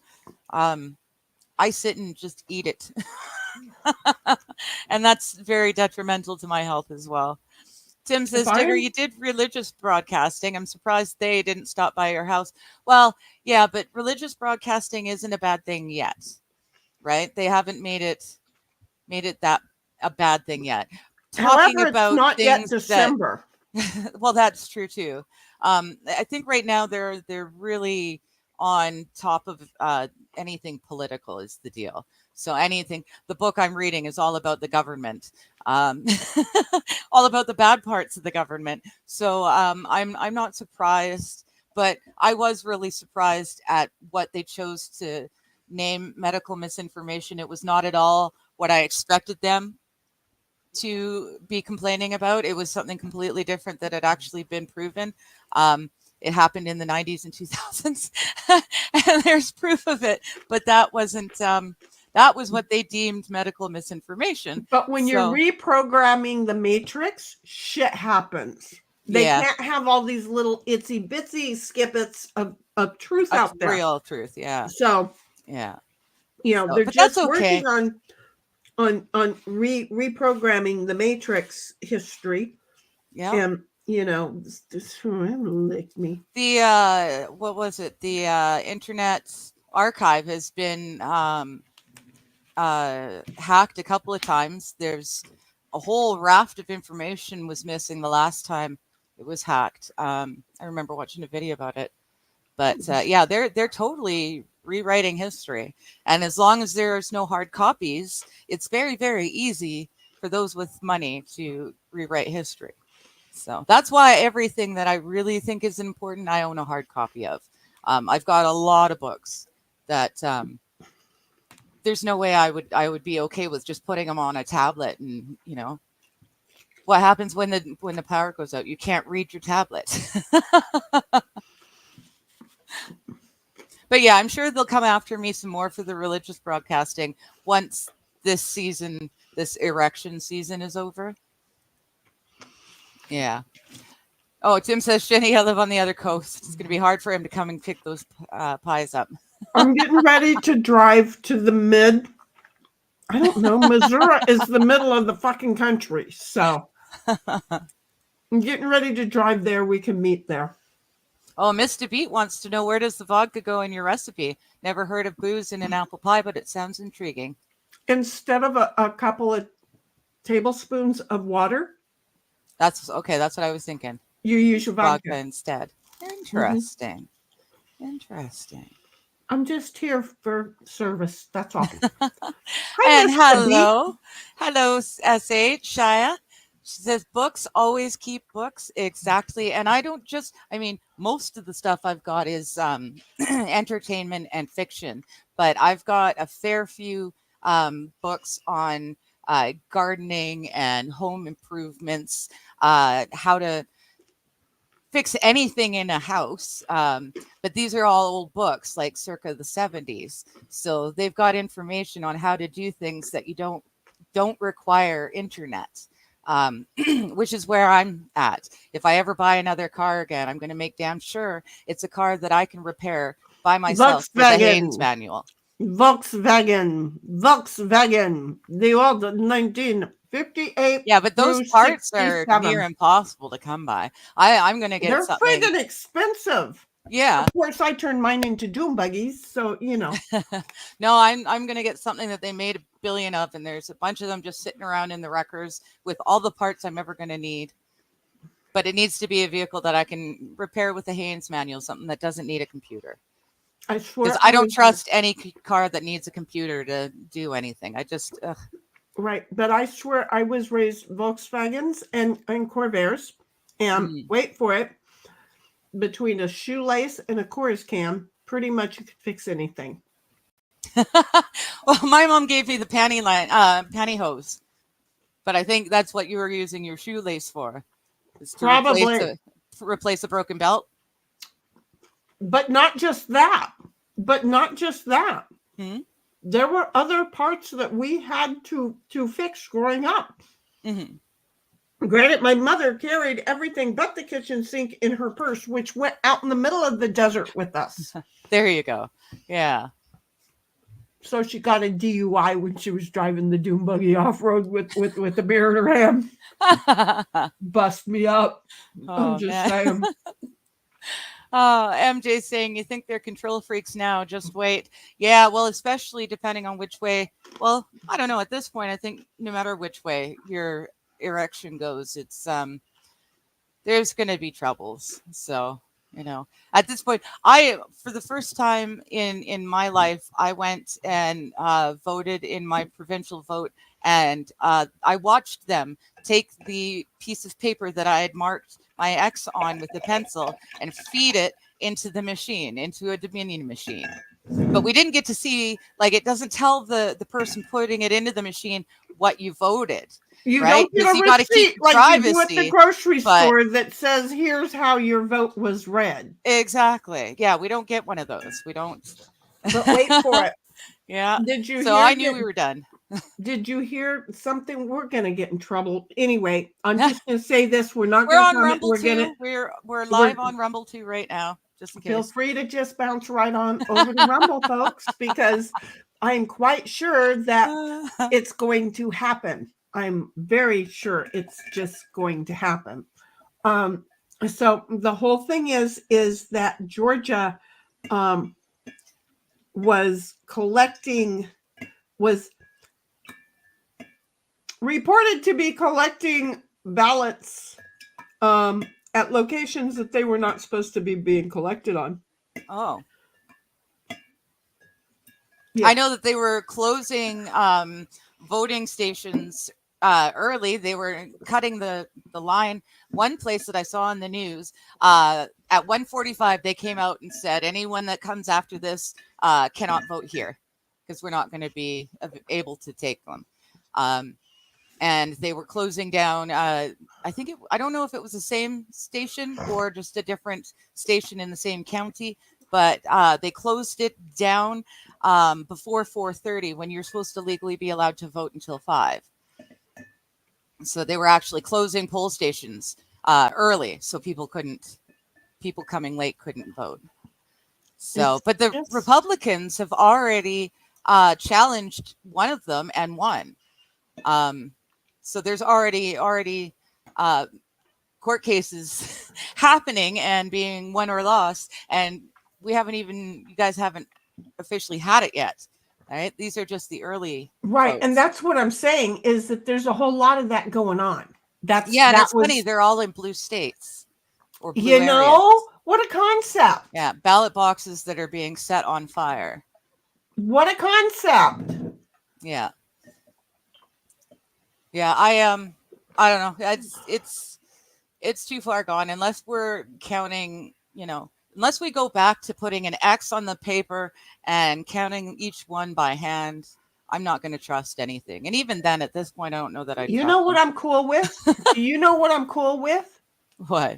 I sit and just eat it. And that's very detrimental to my health as well. Tim says, Digger, you did religious broadcasting. I'm surprised they didn't stop by your house. Well, yeah, but religious broadcasting isn't a bad thing yet, right? They haven't made it that a bad thing yet. Talking However, about it's not things yet December. Well, that's true too. I think right now they're really on top of anything political is the deal. So anything, the book I'm reading is all about the government, all about the bad parts of the government. So I'm not surprised, but I was really surprised at what they chose to name medical misinformation. It was not at all what I expected them to be complaining about. It was something completely different that had actually been proven. It happened in the 90s and 2000s, and there's proof of it. But that wasn't. That was what they deemed medical misinformation. But when you're reprogramming the matrix, shit happens. They can't have all these little itsy bitsy skippets of truth out there. Real truth, yeah. So, yeah. They're just working on on reprogramming the matrix history. Yeah. And this lick me. The what was it? The internet archive has been hacked a couple of times. There's a whole raft of information was missing the last time it was hacked. I remember watching a video about it. But yeah, they're totally rewriting history. And as long as there's no hard copies, it's very, very easy for those with money to rewrite history. So that's why everything that I really think is important, I own a hard copy of. I've got a lot of books that there's no way I would be okay with just putting them on a tablet. And what happens when the power goes out? You can't read your tablet. But yeah, I'm sure they'll come after me some more for the religious broadcasting once this erection season is over. Yeah. Oh, Tim says, Sheni, I live on the other coast. It's going to be hard for him to come and pick those pies up. I'm getting ready to drive to the I don't know, Missouri is the middle of the fucking country. So I'm getting ready to drive there. We can meet there. Oh, Mr. Beat wants to know, where does the vodka go in your recipe? Never heard of booze in an apple pie, but it sounds intriguing. Instead of a couple of tablespoons of water. That's okay. That's what I was thinking. You use your vodka instead. Interesting. Mm-hmm. Interesting. I'm just here for service. That's all. And hello, SH Shia. She says, books always keep books. Exactly. And most of the stuff I've got is entertainment and fiction, but I've got a fair few books on gardening and home improvements, how to fix anything in a house. But these are all old books, like circa the 70s. So they've got information on how to do things that you don't require internet. Which is where I'm at. If I ever buy another car again, I'm going to make damn sure it's a car that I can repair by myself with a Haynes manual. Volkswagen, the old 1958. Yeah, but those parts are near impossible to come by. I'm going to get They're something. friggin' expensive. Yeah. Of course, I turned mine into doom buggies, so No, I'm going to get something that they made a billion of, and there's a bunch of them just sitting around in the wreckers with all the parts I'm ever going to need. But it needs to be a vehicle that I can repair with a Haynes manual, something that doesn't need a computer. I swear, because I don't trust any car that needs a computer to do anything. I just right. But I swear, I was raised Volkswagens and Corvairs, and wait for it. Between a shoelace and a chorus cam, pretty much you could fix anything. Well, my mom gave me the pantyhose, but I think that's what you were using your shoelace for. Is to probably replace a broken belt. But not just that. Hmm? There were other parts that we had to fix growing up. Mm-hmm. Granted, my mother carried everything but the kitchen sink in her purse, which went out in the middle of the desert with us. There you go. Yeah. So she got a DUI when she was driving the doom buggy off road with the beer in her hand. Bust me up. I'm just saying. MJ saying, you think they're control freaks now? Just wait. Yeah, well, especially depending on which way. Well, I don't know. At this point, I think no matter which way your erection goes, it's there's going to be troubles. So, at this point, for the first time in my life, I went and voted in my provincial vote, and I watched them take the piece of paper that I had marked my X on with the pencil and feed it into the machine, into a Dominion machine. But we didn't get to see, it doesn't tell the person putting it into the machine what you voted. You right? don't get a you got to keep privacy, you do at the grocery store that says, here's how your vote was read. Exactly. Yeah, we don't get one of those. We don't. But wait for it. Yeah. Did you? So I knew we were done. Did you hear something? We're going to get in trouble. Anyway, I'm just going to say this. We're not We're going on to comment. Rumble too. We're live on Rumble too right now. just in Feel case. free to just bounce right on over to Rumble, folks, because I'm quite sure that it's going to happen. I'm very sure it's just going to happen. So the whole thing is that Georgia was reported to be collecting ballots at locations that they were not supposed to be being collected on. Oh. Yeah. I know that they were closing voting stations early. They were cutting the line. One place that I saw on the news, at 1:45, they came out and said, anyone that comes after this cannot vote here because we're not going to be able to take them. And they were closing down. I don't know if it was the same station or just a different station in the same county, but they closed it down before 4:30 when you're supposed to legally be allowed to vote until 5. So they were actually closing poll stations early, so people coming late couldn't vote. So, but the Republicans have already challenged one of them and won. So there's already court cases happening and being won or lost, and you guys haven't officially had it yet, right? These are just the early right, votes. and that's what I'm saying is that there's a whole lot of that going on. And it's funny, they're all in blue states or blue areas. What a concept. Yeah, ballot boxes that are being set on fire. What a concept. Yeah. Yeah, I don't know. It's too far gone unless we're counting, unless we go back to putting an X on the paper and counting each one by hand. I'm not going to trust anything. And even then, at this point, I don't know that I You know what I'm cool with? Do you know what I'm cool with? What?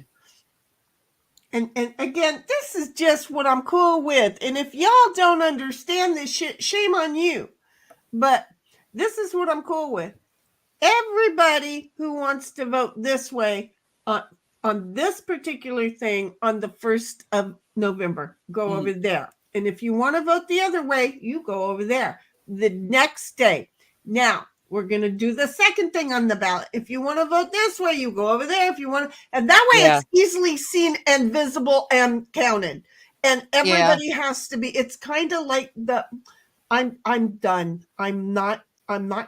And again, this is just what I'm cool with. And if y'all don't understand this shit, shame on you. But this is what I'm cool with. Everybody who wants to vote this way on this particular thing on the 1st of November, go over there. And if you want to vote the other way, you go over there the next day. Now, we're going to do the second thing on the ballot. If you want to vote this way, you go over there. If you want to, and that way it's easily seen and visible and counted. And everybody has to be, it's kind of like I'm done. I'm not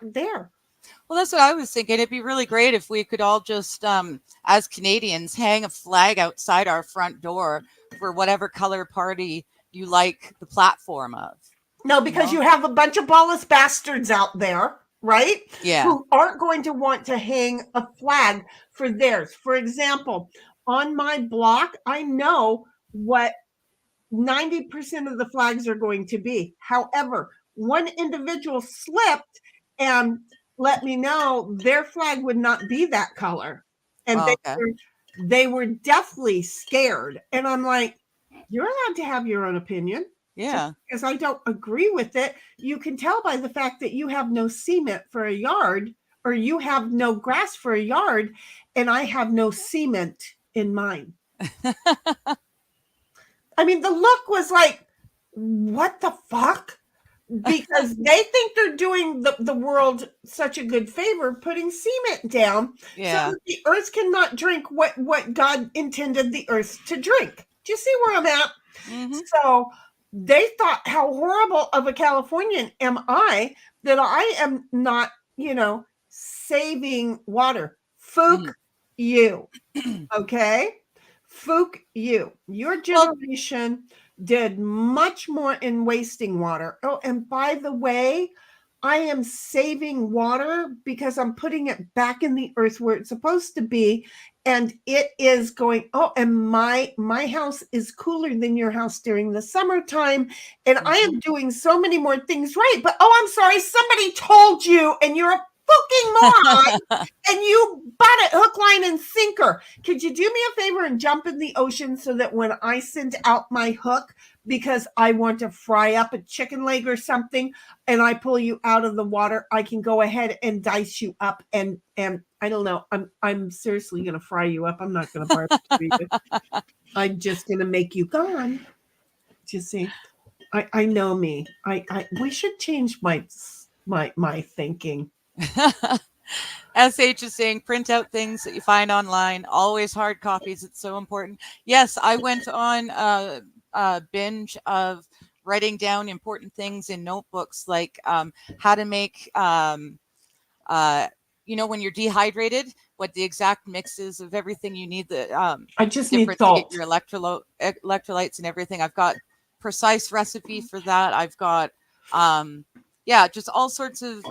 there. Well, that's what I was thinking. It'd be really great if we could all just, as Canadians, hang a flag outside our front door for whatever color party you like the platform of. No, because you have a bunch of ballless bastards out there, right? Yeah. Who aren't going to want to hang a flag for theirs. For example, on my block, I know what 90% of the flags are going to be. However, one individual slipped and let me know their flag would not be that color. And they were deathly scared. And I'm like, you're allowed to have your own opinion. Yeah. Because I don't agree with it. You can tell by the fact that you have no cement for a yard or you have no grass for a yard and I have no cement in mine. I mean, the look was like, what the fuck? Because they think they're doing the world such a good favor putting cement down so that the earth cannot drink what God intended the earth to drink. Do you see where I'm at? Mm-hmm. So they thought, how horrible of a Californian am I that I am not, saving water. Fook you. Okay? Fook you. Your generation did much more in wasting water. Oh, and by the way, I am saving water because I'm putting it back in the earth where it's supposed to be. And it is going, and my house is cooler than your house during the summertime. And I am doing so many more things right. But, I'm sorry, somebody told you and you're a fucking moron and you bought it hook, line, and sinker. Could you do me a favor and jump in the ocean so that when I send out my hook, because I want to fry up a chicken leg or something and I pull you out of the water, I can go ahead and dice you up and I don't know. I'm seriously going to fry you up. I'm not going to barbecue you. I'm just going to make you gone. You see, I know me. We should change my thinking. SH is saying, print out things that you find online, always hard copies. It's so important. Yes, I went on a binge of writing down important things in notebooks, like how to make, when you're dehydrated, what the exact mix is of everything you need, I just need different to salt. get your electrolytes and everything. I've got precise recipe for that. I've got, just all sorts of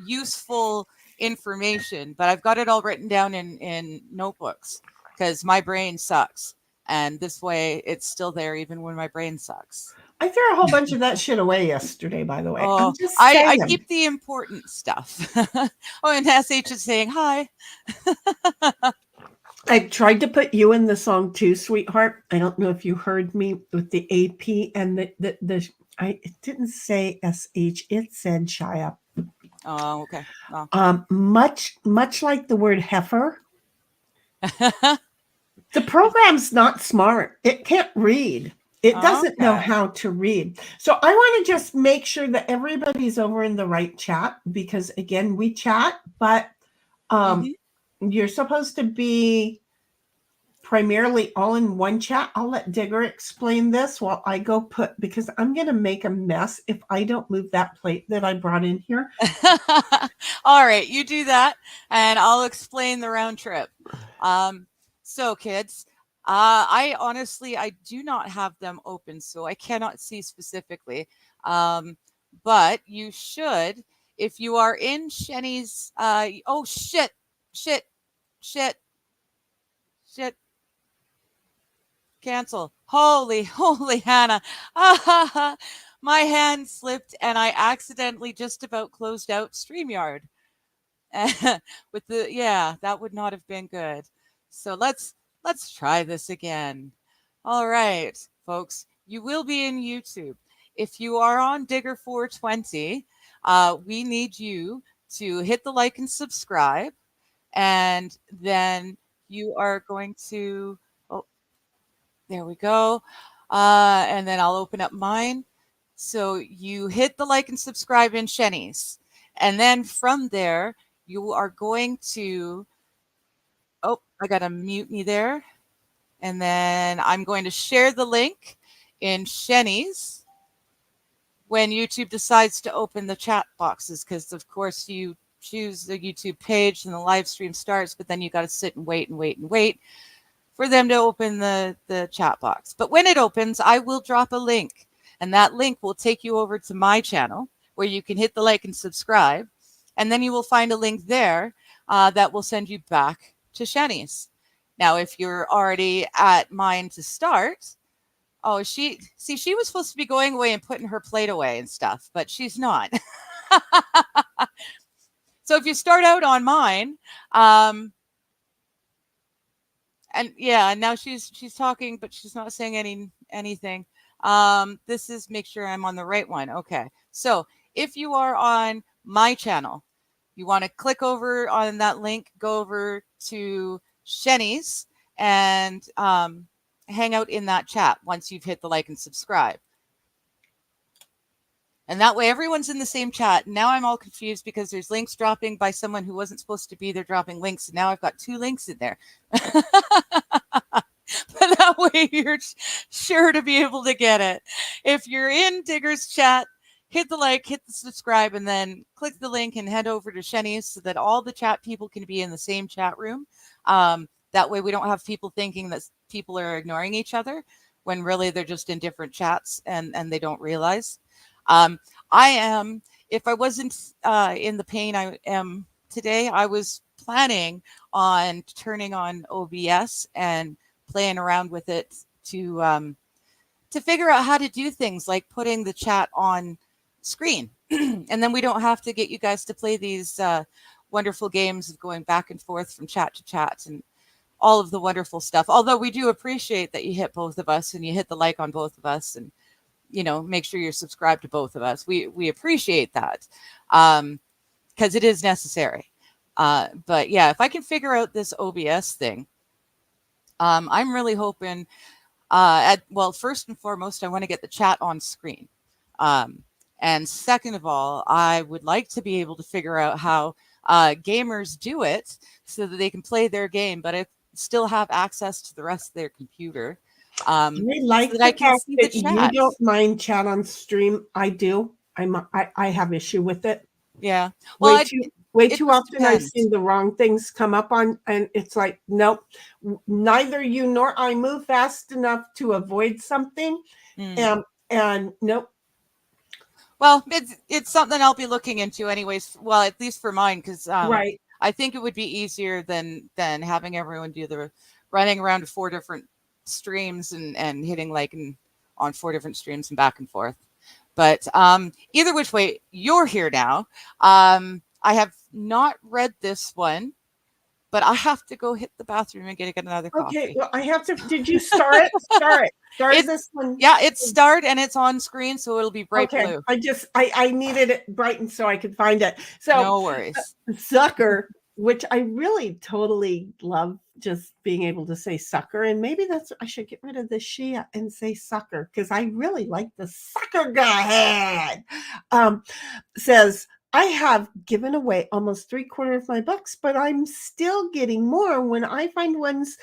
useful information, but I've got it all written down in notebooks because my brain sucks. And this way it's still there even when my brain sucks. I threw a whole bunch of that shit away yesterday, by the way. Oh, I keep the important stuff. Oh, and SH is saying hi. I tried to put you in the song too, sweetheart. I don't know if you heard me with the AP and it didn't say SH, it said Shia. Oh, okay. Oh. Much like the word heifer. The program's not smart. It can't read. It doesn't know how to read. So I want to just make sure that everybody's over in the right chat because, again, we chat, but you're supposed to be primarily all in one chat. I'll let Digger explain this while I go because I'm going to make a mess if I don't move that plate that I brought in here. All right, you do that, and I'll explain the round trip. So, kids, I honestly do not have them open, so I cannot see specifically. But you should, if you are in Sheni's. Oh shit! Cancel. Holy Hannah. My hand slipped and I accidentally just about closed out StreamYard. With that would not have been good. So let's try this again. All right, folks, you will be in YouTube. If you are on Digger 420, we need you to hit the like and subscribe. And then you are going to, there we go. And then I'll open up mine. So you hit the like and subscribe in Sheni's. And then from there, you are going to, I got a mutiny there. And then I'm going to share the link in Sheni's when YouTube decides to open the chat boxes. Because, of course, you choose the YouTube page and the live stream starts, but then you got to sit and wait for them to open the chat box. But when it opens, I will drop a link, and that link will take you over to my channel where you can hit the like and subscribe, and then you will find a link there that will send you back to Sheni's. Now, if you're already at mine to start, she was supposed to be going away and putting her plate away and stuff, but she's not. So if you start out on mine, and now she's talking, but she's not saying anything. This is make sure I'm on the right one. Okay. So if you are on my channel, you want to click over on that link, go over to Sheni's and hang out in that chat once you've hit the like and subscribe. And that way everyone's in the same chat. Now I'm all confused because there's links dropping by someone who wasn't supposed to be there dropping links. And now I've got 2 links in there. But that way you're sure to be able to get it. If you're in Digger's chat, hit the like, hit the subscribe, and then click the link and head over to Sheni's so that all the chat people can be in the same chat room. That way we don't have people thinking that people are ignoring each other when really they're just in different chats and they don't realize. If I wasn't in the pain I am today, I was planning on turning on OBS and playing around with it to figure out how to do things like putting the chat on screen. And then we don't have to get you guys to play these wonderful games of going back and forth from chat to chat and all of the wonderful stuff. Although we do appreciate that you hit both of us and you hit the like on both of us. And make sure you're subscribed to both of us. We appreciate that, because it is necessary. But yeah, if I can figure out this OBS thing, I'm really hoping, well, first and foremost, I want to get the chat on screen. And second of all, I would like to be able to figure out how gamers do it so that they can play their game, but still have access to the rest of their computer. I like so the that I can fact see the that you chat. don't mind chat on stream. I do. I have issue with it. Yeah. Well, Way it too just often I've depends. seen the wrong things come up on, and it's like, nope, neither you nor I move fast enough to avoid something. And nope. Well, it's something I'll be looking into anyways. Well, at least for mine, because Right. I think it would be easier than having everyone do the running around to 4 different streams and hitting on 4 different streams and back and forth. But either which way, you're here now. I have not read this one, but I have to go hit the bathroom and get another coffee. Okay, well, I have to. Did you start it? Start this one. Yeah, it's start and it's on screen, so it'll be bright blue. I needed it brightened so I could find it. So no worries. Sucker, which I really totally love, just being able to say sucker, and maybe I should get rid of the she and say sucker, because I really like the sucker guy. Says, I have given away almost 3/4 of my books, but I'm still getting more when I find ones.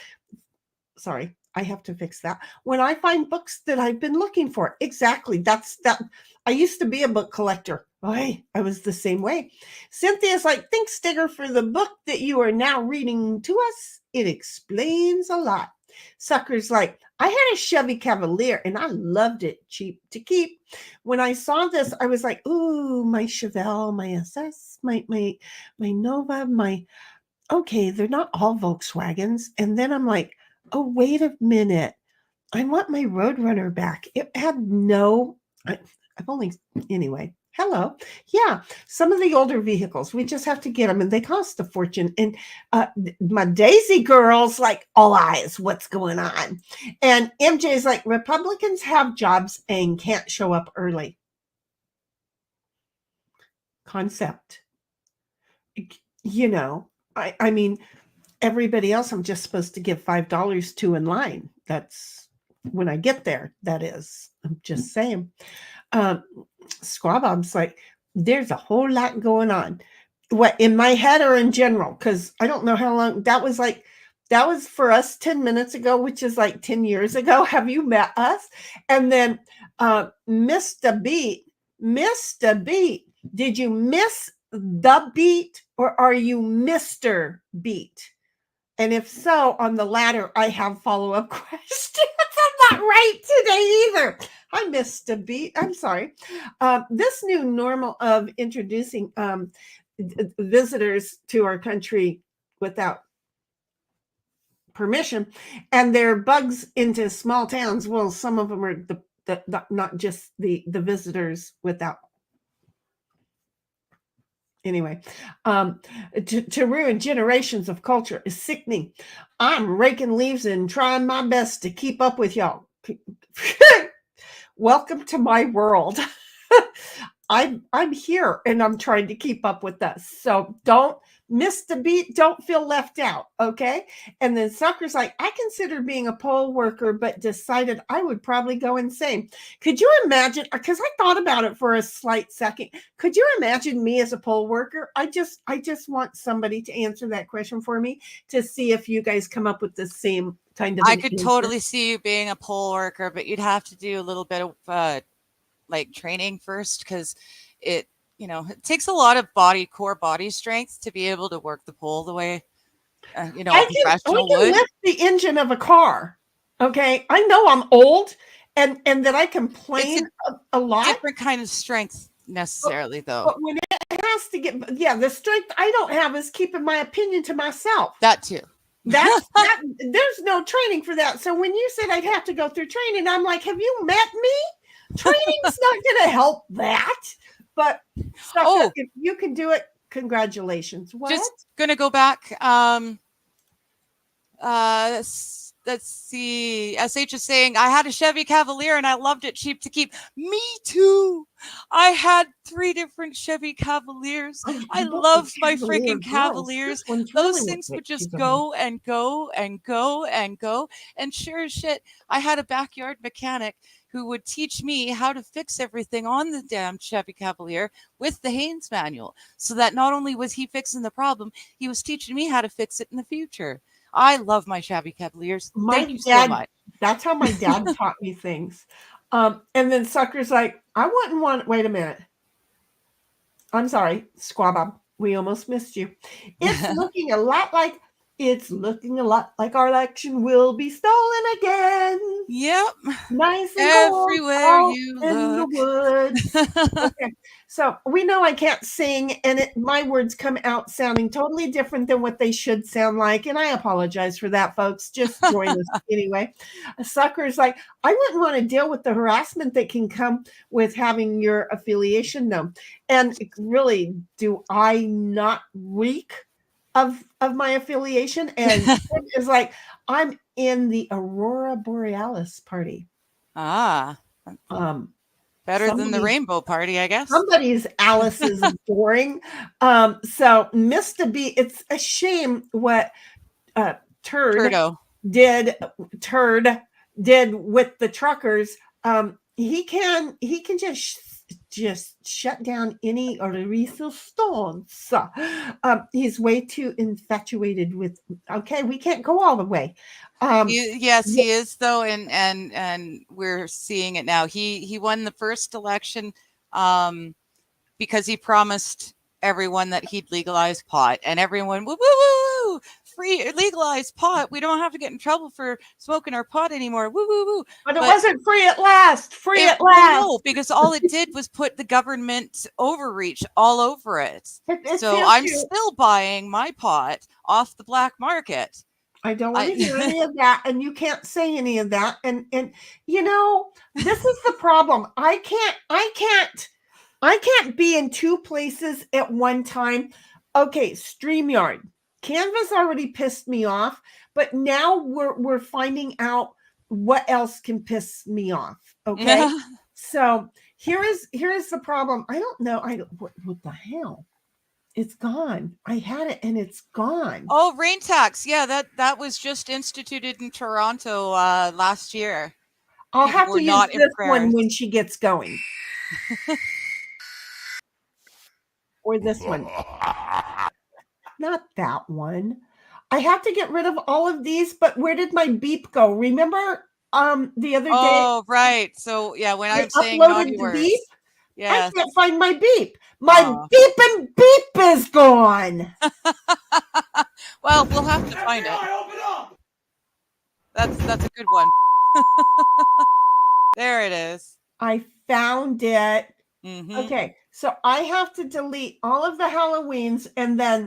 Sorry, I have to fix that. When I find books that I've been looking for. Exactly. That's that. I used to be a book collector. I was the same way. Cynthia's like, thanks, Digger, for the book that you are now reading to us. It explains a lot. Sucker's like, I had a Chevy Cavalier and I loved it. Cheap to keep. When I saw this, I was like, ooh, my Chevelle, my SS, my Nova, okay, they're not all Volkswagens. And then I'm like, oh, wait a minute. I want my Roadrunner back. It had anyway. Hello. Yeah. Some of the older vehicles, we just have to get them and they cost a fortune. And my Daisy girl's like, all eyes, what's going on? And MJ's like, Republicans have jobs and can't show up early. Concept. I mean, everybody else I'm just supposed to give $5 to in line. That's when I get there. That is, I'm just saying. Squabob's like, there's a whole lot going on. What, in my head or in general? Because I don't know how long that was. That was for us 10 minutes ago, which is like 10 years ago. Have you met us? And then Mr. Beat. Did you miss the beat or are you Mr. Beat? And if so, on the latter, I have follow-up questions. I'm not right today either. I missed a beat. I'm sorry. This new normal of introducing visitors to our country without permission, and their bugs into small towns. Well, some of them are the not just the visitors without. Anyway, to ruin generations of culture is sickening. I'm raking leaves and trying my best to keep up with y'all. Welcome to my world. I'm here and I'm trying to keep up with us. So don't miss the beat. Don't feel left out. Okay. And then Sucker's like, I considered being a poll worker, but decided I would probably go insane. Could you imagine? Because I thought about it for a slight second. Could you imagine me as a poll worker? I just want somebody to answer that question for me to see if you guys come up with the same kind of. I could totally see you being a poll worker, but you'd have to do a little bit of training first, because it takes a lot of core body strength to be able to work the pole the way a professional would. Lift the engine of a car. Okay, I know I'm old and that I complain a lot. Different kind of strength necessarily, though. But when it has to get, the strength I don't have is keeping my opinion to myself. That too. There's no training for that. So when you said I'd have to go through training, I'm like, have you met me? Training's not going to help that. But if you can do it, congratulations. What? Just going to go back. The let's see. SH is saying, I had a Chevy Cavalier and I loved it, cheap to keep. Me too. I had 3 different Chevy Cavaliers. I loved my freaking Cavaliers. Those things would just go and go and go and go. And sure as shit, I had a backyard mechanic who would teach me how to fix everything on the damn Chevy Cavalier with the Haynes manual. So that not only was he fixing the problem, he was teaching me how to fix it in the future. I love my Chevy Cavaliers. Thank you so much. That's how my dad taught me things. And then Sucker's like, I wouldn't want, wait a minute. I'm sorry, Squabab. We almost missed you. It's looking a lot like our election will be stolen again. Yep. Nice and everywhere you in look. the woods. Okay. So we know I can't sing, and my words come out sounding totally different than what they should sound like. And I apologize for that, folks. Just join us anyway. Sucker's like, I wouldn't want to deal with the harassment that can come with having your affiliation, though. And really, do I not reek of my affiliation? And it's like, I'm in the Aurora Borealis party. Better than the Rainbow Party, I guess. Somebody's Alice is boring. So Mr. B, it's a shame what Turd did with the truckers. He can just shut down any resistance. He's way too infatuated with. Okay, we can't go all the way. Yes, he is though, and we're seeing it now. He won the first election because he promised everyone that he'd legalize pot, and everyone woo woo woo, free legalized pot. We don't have to get in trouble for smoking our pot anymore. Woo woo woo. But it wasn't free at last. No, because all it did was put the government overreach all over it. So I'm still buying my pot off the black market. I don't want to hear any of that, and you can't say any of that. And you know, this is the problem. I can't be in 2 places at one time. Okay, StreamYard. Canvas already pissed me off, but now we're finding out what else can piss me off. Okay, so here is the problem. I don't know. What the hell? It's gone. I had it and it's gone. Oh, rain tax. Yeah, that was just instituted in Toronto last year. I'll have to use this one when she gets going. Or this one. Not that one. I have to get rid of all of these, but where did my beep go? Remember the other day? Oh, right. So yeah, when I'm saying naughty words. Beep, yes. I can't find my beep. My beep is gone. Well, we'll have to find it. That's a good one. There it is. I found it. Mm-hmm. Okay, so I have to delete all of the Halloweens, and then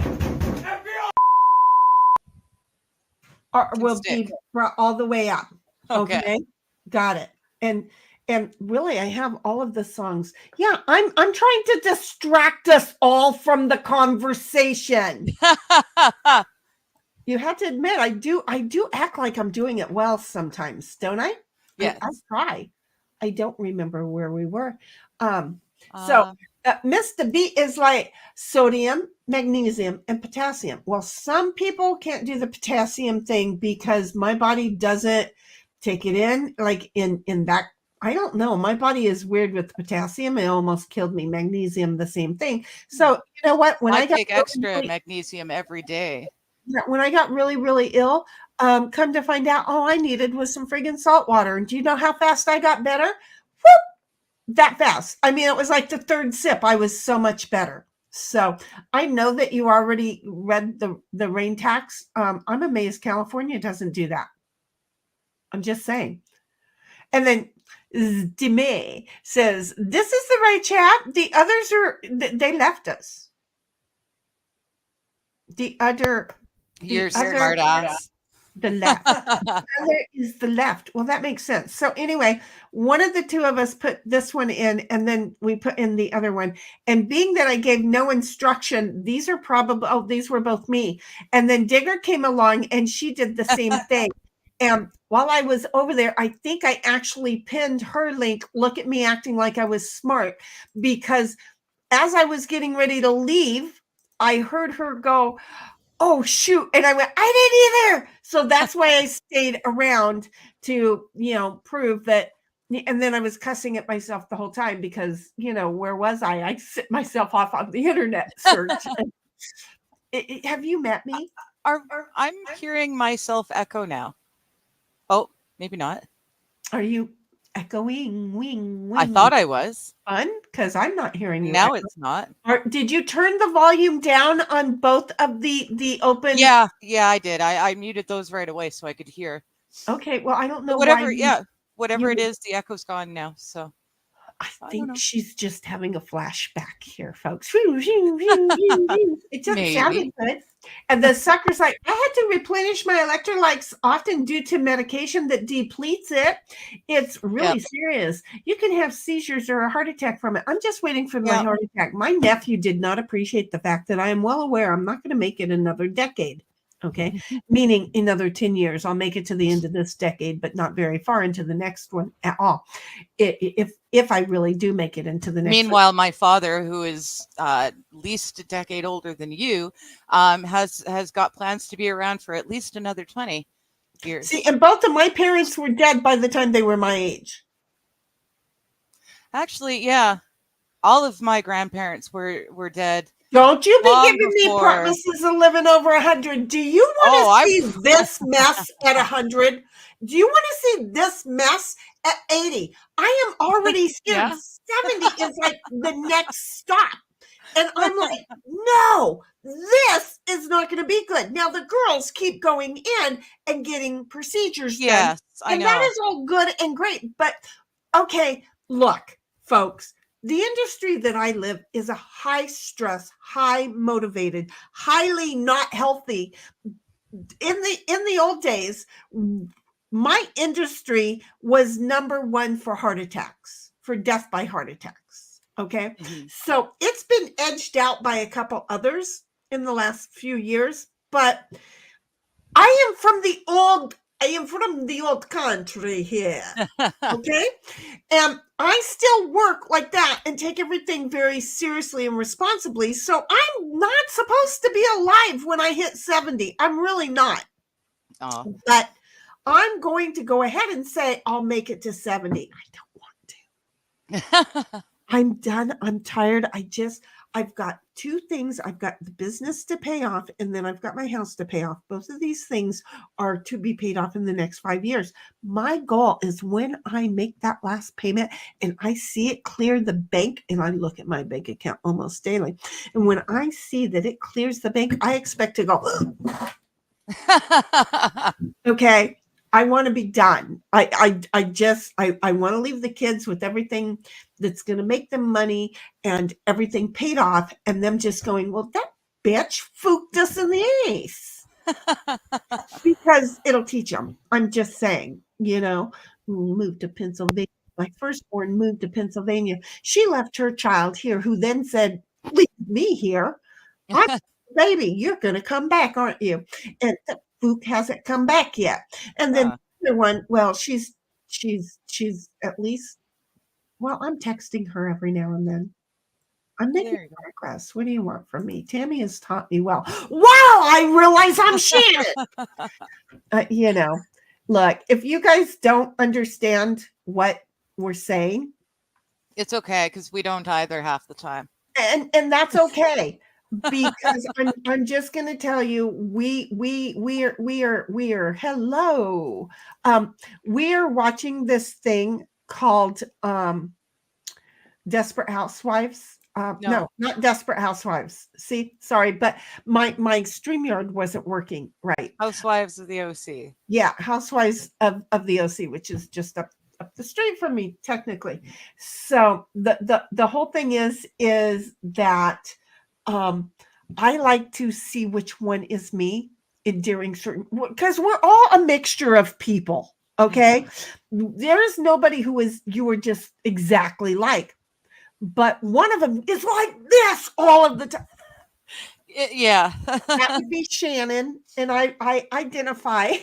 we'll be all the way up. Okay, got it. And really, I have all of the songs. Yeah, I'm trying to distract us all from the conversation. You have to admit, I do act like I'm doing it well sometimes, don't I? Yes. I try. I don't remember where we were. So Mr. B is like sodium, magnesium, and potassium. Well, some people can't do the potassium thing because my body doesn't take it in like in that. I don't know. My body is weird with potassium. It almost killed me. Magnesium, the same thing. So you know what? When I take extra magnesium every day. When I got really, really ill, come to find out, all I needed was some friggin' salt water. And do you know how fast I got better? Whoop! That fast. I mean, it was like the 3rd sip. I was so much better. So I know that you already read the rain tax. I'm amazed California doesn't do that. I'm just saying. And then Dime says, this is the right chat. The others they left us. You're smart ass. The left. The other is the left. Well, that makes sense. So anyway, one of the 2 of us put this one in, and then we put in the other one. And being that I gave no instruction, these were both me. And then Digger came along and she did the same thing. And while I was over there, I think I actually pinned her link. Look at me acting like I was smart, because as I was getting ready to leave, I heard her go, "Oh, shoot." And I went, "I didn't either." So that's why I stayed around to, prove that. And then I was cussing at myself the whole time because, where was I? I set myself off on the internet search. Have you met me? I'm hearing myself echo now. Oh, maybe not. Are you echoing? Wing. I thought I was. Fun, because I'm not hearing you. Now it's not. Did you turn the volume down on both of the open? Yeah, I did. I muted those right away so I could hear. Okay, well, I don't know Whatever, why. whatever it is, the echo's gone now. So I think know. she's just having a flashback here, folks. It just sounded good. And the sucker's like, I had to replenish my electrolytes often due to medication that depletes it. It's really serious. You can have seizures or a heart attack from it. I'm just waiting for my heart attack. My nephew did not appreciate the fact that I am well aware I'm not going to make it another decade. Okay. Meaning another 10 years. I'll make it to the end of this decade, but not very far into the next one at all. If I really do make it into the next Meanwhile, my father, who is at least a decade older than you, has got plans to be around for at least another 20 years. See, and both of my parents were dead by the time they were my age. Actually, yeah. All of my grandparents were dead. Don't you be Long giving me before. promises of living over 100. Do you want to see this mess at 100? Do you want to see this mess at 80? I am already scared. 70 is like the next stop. And I'm like, no, this is not going to be good. Now the girls keep going in and getting procedures done. Yes, I And know. that is all good and great. But okay, look, folks. The industry that I live is a high stress, high motivated, highly not healthy. In the old days, my industry was number one for heart attacks, for death by heart attacks. Okay. Mm-hmm. So it's been edged out by a couple others in the last few years, but I am from the old country here. Okay. And I still work like that and take everything very seriously and responsibly. So I'm not supposed to be alive when I hit 70. I'm really not. Oh. But I'm going to go ahead and say I'll make it to 70. I don't want to. I'm done. I'm tired. I've got two things. I've got the business to pay off, and then I've got my house to pay off. Both of these things are to be paid off in the next 5 years. My goal is when I make that last payment and I see it clear the bank, and I look at my bank account almost daily. And when I see that it clears the bank, I expect to go, okay, I want to be done. I want to leave the kids with everything that's going to make them money and everything paid off, and them just going, well, that bitch fooked us in the ace. Because it'll teach them. I'm just saying, moved to Pennsylvania. My firstborn moved to Pennsylvania. She left her child here, who then said, leave me here. Baby, you're going to come back, aren't you? And the fook hasn't come back yet. And then the other one, well, she's at least, well, I'm texting her every now and then. I'm making progress. What do you want from me? Tammy has taught me well. Wow, I realize I'm Shannon. Look, if you guys don't understand what we're saying, it's okay, because we don't either half the time. And that's okay. Because I'm just going to tell you, we are hello. We are watching this thing called Desperate Housewives. No, not Desperate Housewives. See, sorry, but my StreamYard wasn't working right. Housewives of the OC. Yeah, Housewives of the OC, which is just up the street from me, technically. So the whole thing is that I like to see which one is me during certain, because we're all a mixture of people. Okay. There is nobody you are just exactly like, but one of them is like this all of the time. Yeah. That would be Shannon. And I identify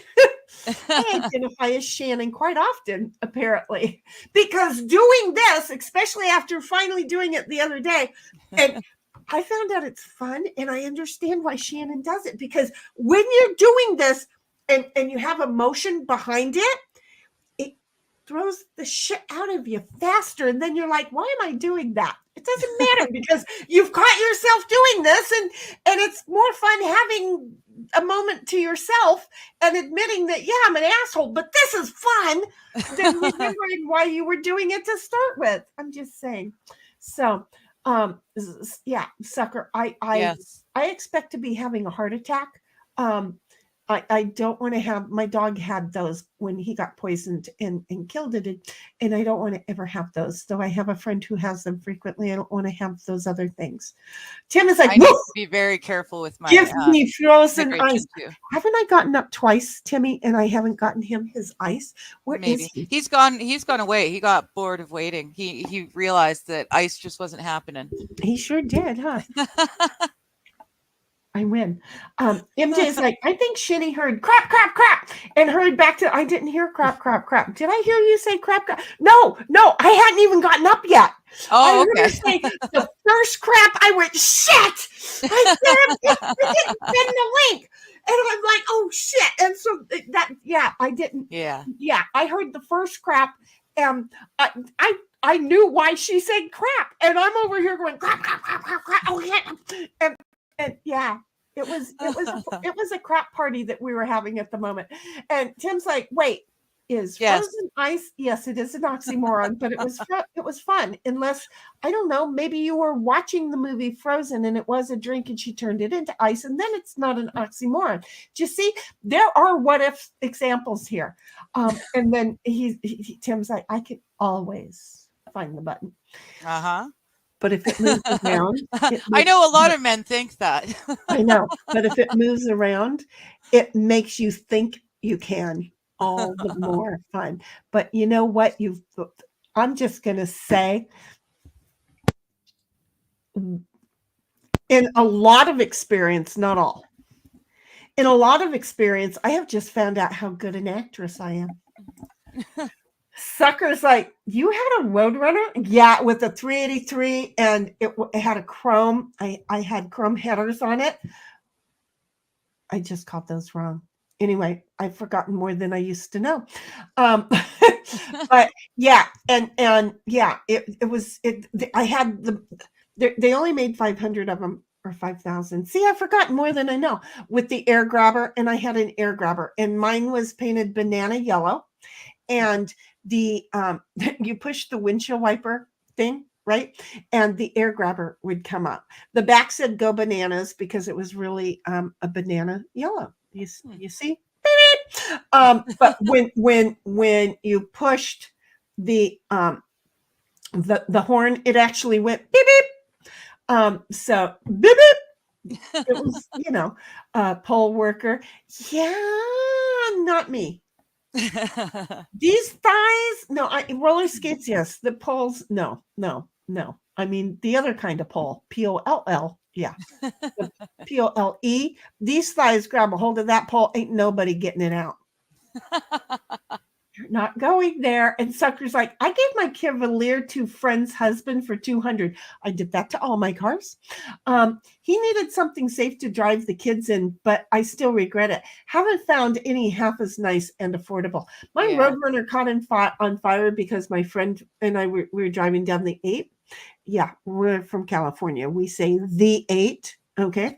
I identify as Shannon quite often, apparently, because doing this, especially after finally doing it the other day, and I found out it's fun, and I understand why Shannon does it, because when you're doing this and you have emotion behind it, it throws the shit out of you faster. And then you're like, why am I doing that? It doesn't matter because you've caught yourself doing this, and it's more fun having a moment to yourself and admitting that, yeah, I'm an asshole, but this is fun, than remembering why you were doing it to start with. I'm just saying. So, yeah, sucker, Yes. I expect to be having a heart attack. I don't want to have, my dog had those when he got poisoned and killed it. And I don't want to ever have those. Though I have a friend who has them frequently. I don't want to have those other things. Tim is like, I need to be very careful with my give me frozen hydration ice. too. Haven't I gotten up twice, Timmy, and I haven't gotten him his ice? Where Maybe is he? he's gone away. He got bored of waiting. He realized that ice just wasn't happening. He sure did, huh? I win. MJ's like, I think Sheni heard crap, crap, crap, and hurried back to, I didn't hear crap, crap, crap. Did I hear you say crap, crap? No, I hadn't even gotten up yet. Oh, I heard okay. her say the first crap. I went, shit. I didn't send the link. And I'm like, oh shit. And so that, yeah, I didn't. Yeah. Yeah. I heard the first crap. And I knew why she said crap. And I'm over here going, crap, crap, crap, crap, crap. Oh yeah. And yeah, it was a crap party that we were having at the moment. And Tim's like, wait, is frozen ice? Yes, it is an oxymoron, but it was fun. Unless, I don't know, maybe you were watching the movie Frozen and it was a drink and she turned it into ice, and then it's not an oxymoron. Do you see? There are what if examples here. And then Tim's like, I can always find the button. Uh-huh. But if it moves around, I know a lot of men think that. I know, but if it moves around, it makes you think you can. All the more fun. But you know what? I'm just going to say, in a lot of experience, not all, in a lot of experience, I have just found out how good an actress I am. Sucker's like, you had a Roadrunner? Yeah, with a 383, and it had a chrome. I had chrome headers on it. I just called those wrong. Anyway, I've forgotten more than I used to know. But yeah, and yeah, I had they only made 500 of them, or 5,000. See, I've forgotten more than I know, with the air grabber, and I had an air grabber, and mine was painted banana yellow. And you push the windshield wiper thing, right? And the air grabber would come up. The back said "Go Bananas" because it was really a banana yellow. You see? But when you pushed the horn, it actually went beep beep. So beep beep. It was, pole worker. Yeah, not me. These thighs, no. Roller skates, yes. The poles, no. I mean the other kind of pole, POLL, yeah. The POLE. These thighs, grab a hold of that pole, ain't nobody getting it out. You're not going there. And Sucker's like, I gave my Cavalier to friend's husband for $200. I did that to all my cars. He needed something safe to drive the kids in, but I still regret it. Haven't found any half as nice and affordable. My Roadrunner caught on fire because my friend and I we were driving down the 8. Yeah, we're from California. We say the 8. Okay.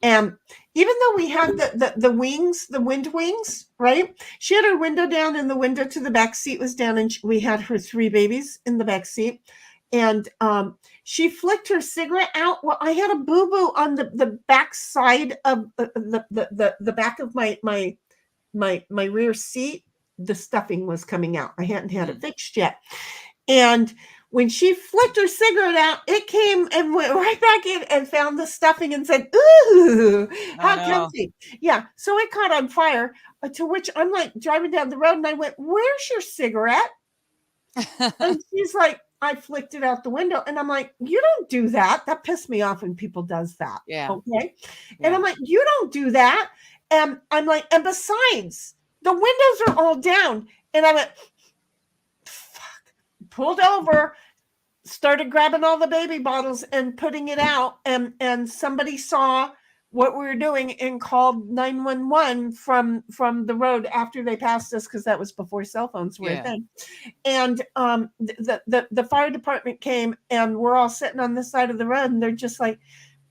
And even though we had the wings, the wind wings, right? She had her window down and the window to the back seat was down, and we had her 3 babies in the back seat. And she flicked her cigarette out. Well, I had a boo-boo on the back side of the back of my rear seat. The stuffing was coming out. I hadn't had it fixed yet. And when she flicked her cigarette out, it came and went right back in and found the stuffing and said, ooh, how comfy. Yeah. So it caught on fire, to which I'm like driving down the road and I went, where's your cigarette? And she's like, I flicked it out the window. And I'm like, you don't do that. That pissed me off when people does that. Yeah. Okay. And I'm like, you don't do that. And I'm like, and besides, the windows are all down. And I went, fuck, pulled over, started grabbing all the baby bottles and putting it out. And somebody saw what we were doing and called 911 from the road after they passed us, because that was before cell phones were a thing. And the fire department came, and we're all sitting on this side of the road, and they're just like,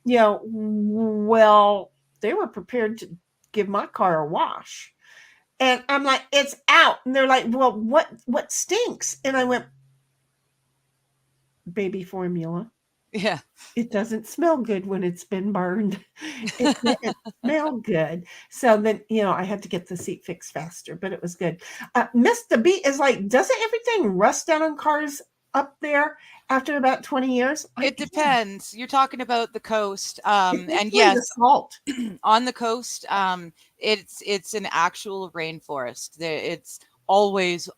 well, they were prepared to give my car a wash. And I'm like, it's out. And they're like, well, what stinks? And I went, baby formula. Yeah. It doesn't smell good when it's been burned. It didn't smell good. So then, I had to get the seat fixed faster, but it was good. Mr. B is like, doesn't everything rust down on cars up there after about 20 years? It depends. You're talking about the coast. And yes, yes, the salt. on the coast, it's an actual rainforest. It's always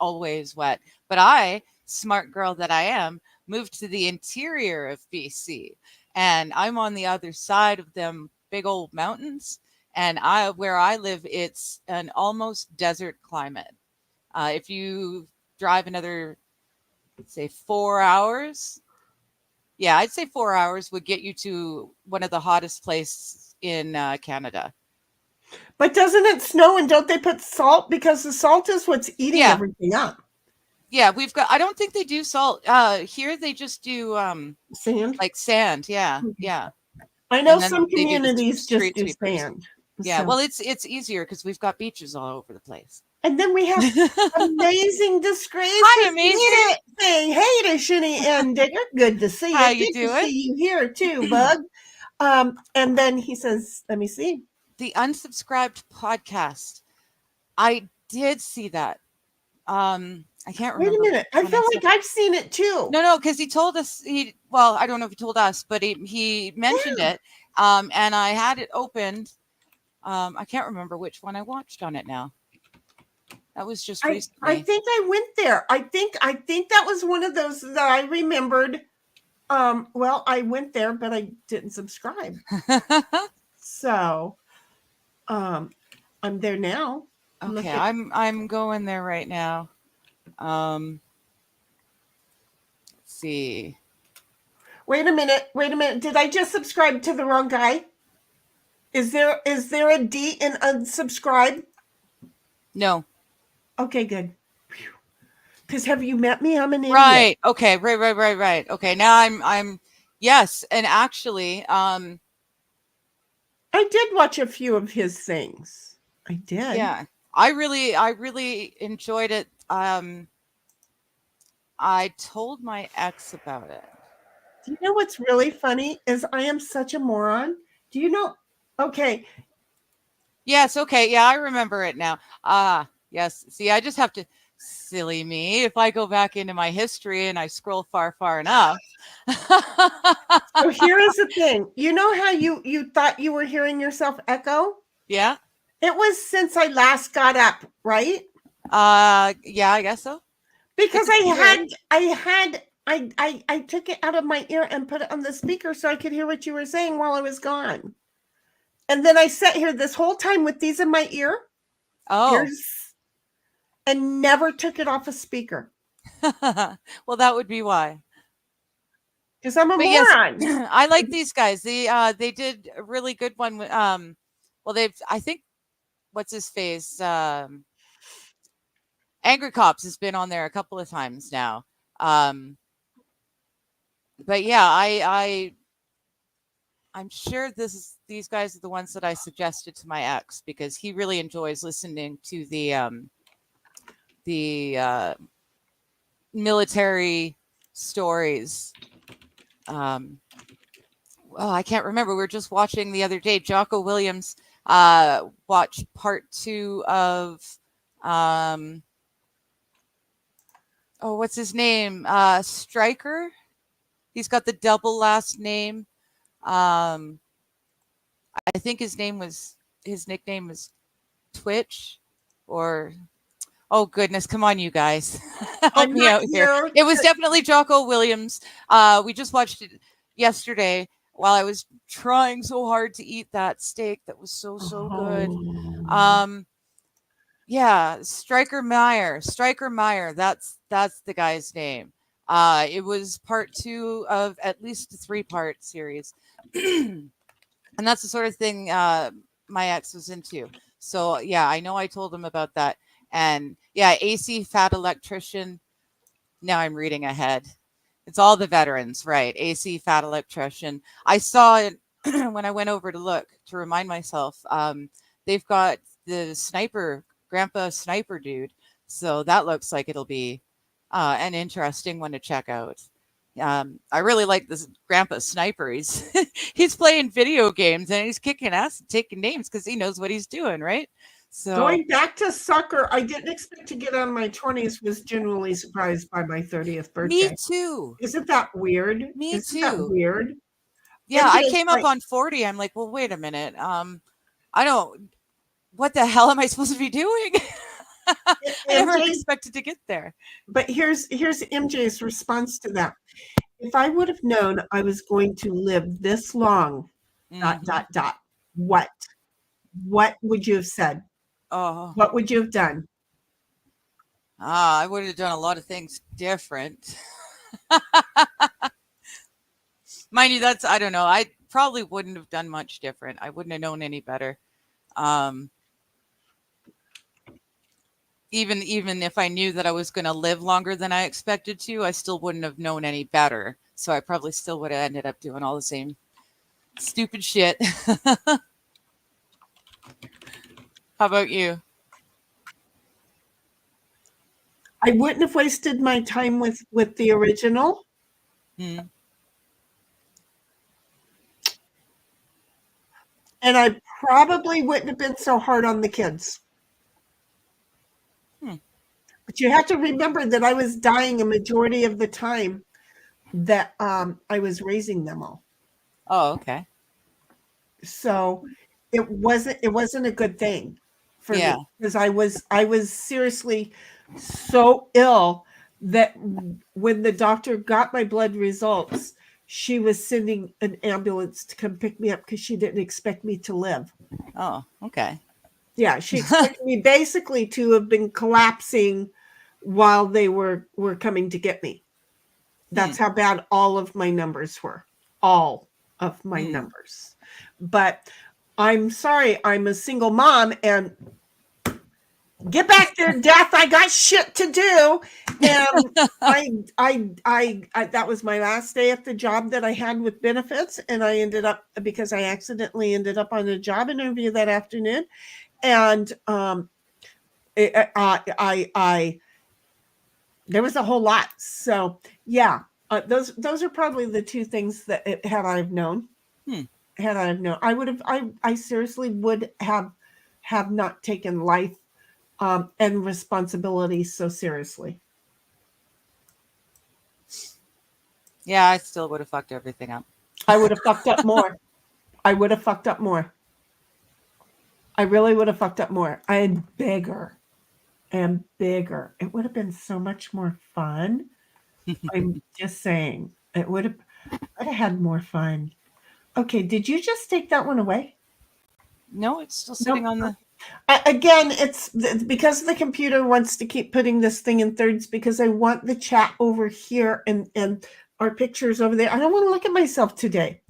wet. But I, smart girl that I am, moved to the interior of BC, and I'm on the other side of them big old mountains. And where I live, it's an almost desert climate. If you drive another, say 4 hours, I'd say 4 hours would get you to one of the hottest places in Canada. But doesn't it snow, and don't they put salt? Because the salt is what's eating everything up. Yeah, I don't think they do salt. Here they just do sand. Like sand. Yeah. I know some communities just do sand. Yeah, well, it's easier because we've got beaches all over the place. And then we have amazing disgrace. Hi, amazing. Saying hey to Sheni and Digger. Good to see you. How you Good doing? to see you here too, bud. And then he says, let me see. The unsubscribed podcast. I did see that. I can't remember. Wait a minute. I feel like I've seen it too. No, because he told us. I don't know if he told us, but he mentioned it. And I had it opened. I can't remember which one I watched on it now. That was just recently. I think I went there. I think that was one of those that I remembered. I went there, but I didn't subscribe. So, I'm there now. Okay, I'm going there right now. Let's see. Wait a minute. Did I just subscribe to the wrong guy? Is there a D in unsubscribe? No. Okay, good. Because have you met me? I'm an idiot. Right. Okay. Right. Okay. Now I'm yes, and actually, I did watch a few of his things. I did. Yeah. I really enjoyed it. I told my ex about it. Do you know what's really funny is I am such a moron. Do you know? Okay. Yes. Okay. Yeah, I remember it now. Yes. See, I just have to, silly me, if I go back into my history and I scroll far enough. So here is the thing. You know how you thought you were hearing yourself echo? Yeah. It was since I last got up, right? Yeah, I guess so. Because I took it out of my ear and put it on the speaker so I could hear what you were saying while I was gone. And then I sat here this whole time with these in my ear. And never took it off a speaker. Well, that would be why. Because I'm a moron. Yes, I like these guys. They did a really good one. I think, what's his face? Angry Cops has been on there a couple of times now. But yeah, I'm sure these guys are the ones that I suggested to my ex because he really enjoys listening to the military stories. I can't remember. We were just watching the other day. Jocko Williams watched part 2 of what's his name? Stryker. He's got the double last name. I think his nickname was Twitch, or oh goodness, come on, you guys, help me out here. It was definitely Jocko Williams. We just watched it yesterday while I was trying so hard to eat that steak that was so good. Yeah, Stryker Meyer. Stryker Meyer. That's the guy's name. It was part 2 of at least a 3-part series. And that's the sort of thing my ex was into. So yeah, I know I told him about that. And yeah, AC Fat Electrician. Now I'm reading ahead. It's all the veterans, right? AC Fat Electrician. I saw it when I went over to look to remind myself. They've got the sniper, Grandpa Sniper dude. So that looks like it'll be an interesting one to check out. I really like this Grandpa Sniper. He's he's playing video games and he's kicking ass and taking names because he knows what he's doing, right? So Going back to soccer, I didn't expect to get on my 20s, was genuinely surprised by my 30th birthday. me too. Isn't that weird? Me Isn't that too. weird? Yeah, MJ I is came up like, on 40. I'm like, well, wait a minute. I don't. What the hell am I supposed to be doing? I never MJ, expected to get there. but here's MJ's response to that. If I would have known I was going to live this long, Mhm. what would you have said? Oh, What would you have done? I would have done a lot of things different. Mind you, that's I don't know. I probably wouldn't have done much different. I wouldn't have known any better. Um, even if I knew that I was going to live longer than I expected to, I still wouldn't have known any better. So I probably still would have ended up doing all the same stupid shit. How about you? I wouldn't have wasted my time with the original. Hmm. And I probably wouldn't have been so hard on the kids. But you have to remember that I was dying a majority of the time that I was raising them all. Oh, okay. So it wasn't a good thing for Yeah. me, because I was seriously so ill that when the doctor got my blood results, she was sending an ambulance to come pick me up because she didn't expect me to live. Oh, okay. Yeah, she expected me basically to have been collapsing while they were coming to get me. That's how bad all of my numbers were. All of my numbers. But I'm sorry, I'm a single mom, and get back there, Death. I got shit to do. And I that was my last day at the job that I had with benefits, and I ended up, because I accidentally ended up on a job interview that afternoon, and there was a whole lot. So yeah, those are probably the two things that had I've known. Had I've known, I would have. I seriously would have not taken life and responsibility so seriously. Yeah, I still would have fucked everything up. I would have fucked up more. I would have fucked up more. I really would have fucked up more. And bigger. It would have been so much more fun. I'm just saying. I'd have had more fun. Okay, did you just take that one away? No, it's still sitting on the. Again, it's because the computer wants to keep putting this thing in thirds, because I want the chat over here and our pictures over there. I don't want to look at myself today.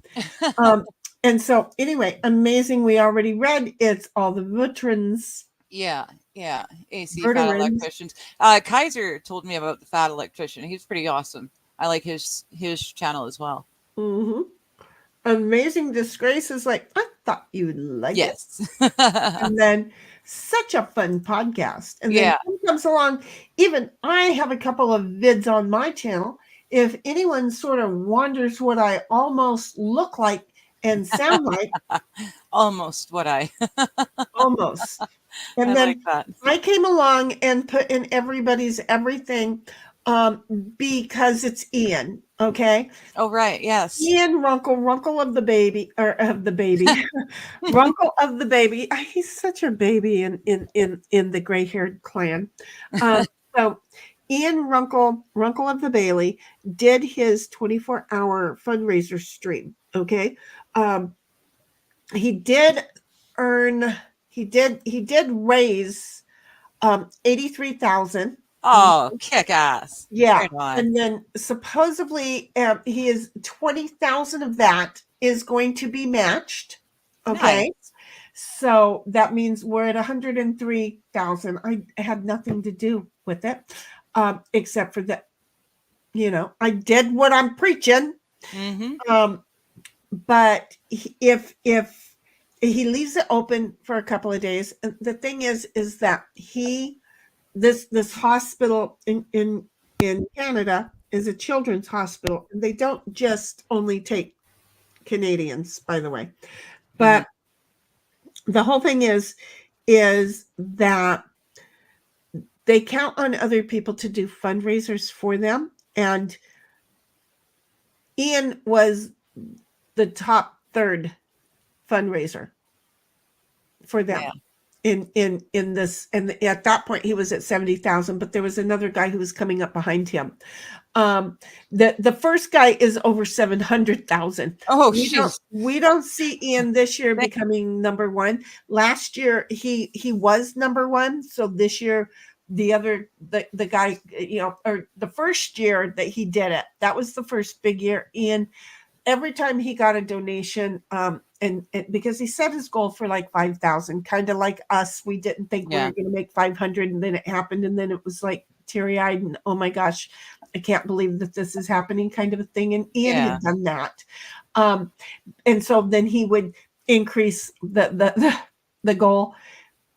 And so anyway, amazing. We already read It's All the Veterans. Yeah. AC Veterans. Fat Electricians. Kaiser told me about the Fat Electrician. He's pretty awesome. I like his channel as well. Mm-hmm. Amazing Disgrace is like, I thought you'd like it. Yes. And then such a fun podcast. And then comes along. Even I have a couple of vids on my channel. If anyone sort of wonders what I almost look like and sound like, almost what I almost. And I then like that. I came along and put in everybody's everything because it's Ian. Okay. Oh, right. Yes. Ian Runkle of the baby, Runkle of the baby. He's such a baby in the gray-haired clan. So Ian Runkle of the Bailey did his 24-hour fundraiser stream. Okay. He did raise $83,000. Oh, kick ass. Yeah. Right on. And then supposedly he is 20,000 of that is going to be matched. Okay. Nice. So that means we're at 103,000. I had nothing to do with it, except for that, I did what I'm preaching. Mm-hmm. But if he leaves it open for a couple of days, the thing is that this hospital in Canada is a children's hospital, and they don't just only take Canadians, by the way. But the whole thing is that they count on other people to do fundraisers for them, and Ian was the top third fundraiser for them. Yeah. In this, and at that point he was at 70,000, but there was another guy who was coming up behind him. The first guy is over 700,000. Oh, we don't see Ian this year becoming number one. Last year he was number one, so this year the guy, or the first year that he did it, that was the first big year. Ian, every time he got a donation, and because he set his goal for like 5,000, kind of like us, we didn't think we were going to make 500, and then it happened, and then it was like teary-eyed and, oh my gosh, I can't believe that this is happening, kind of a thing. And Ian had done that, and so then he would increase the goal,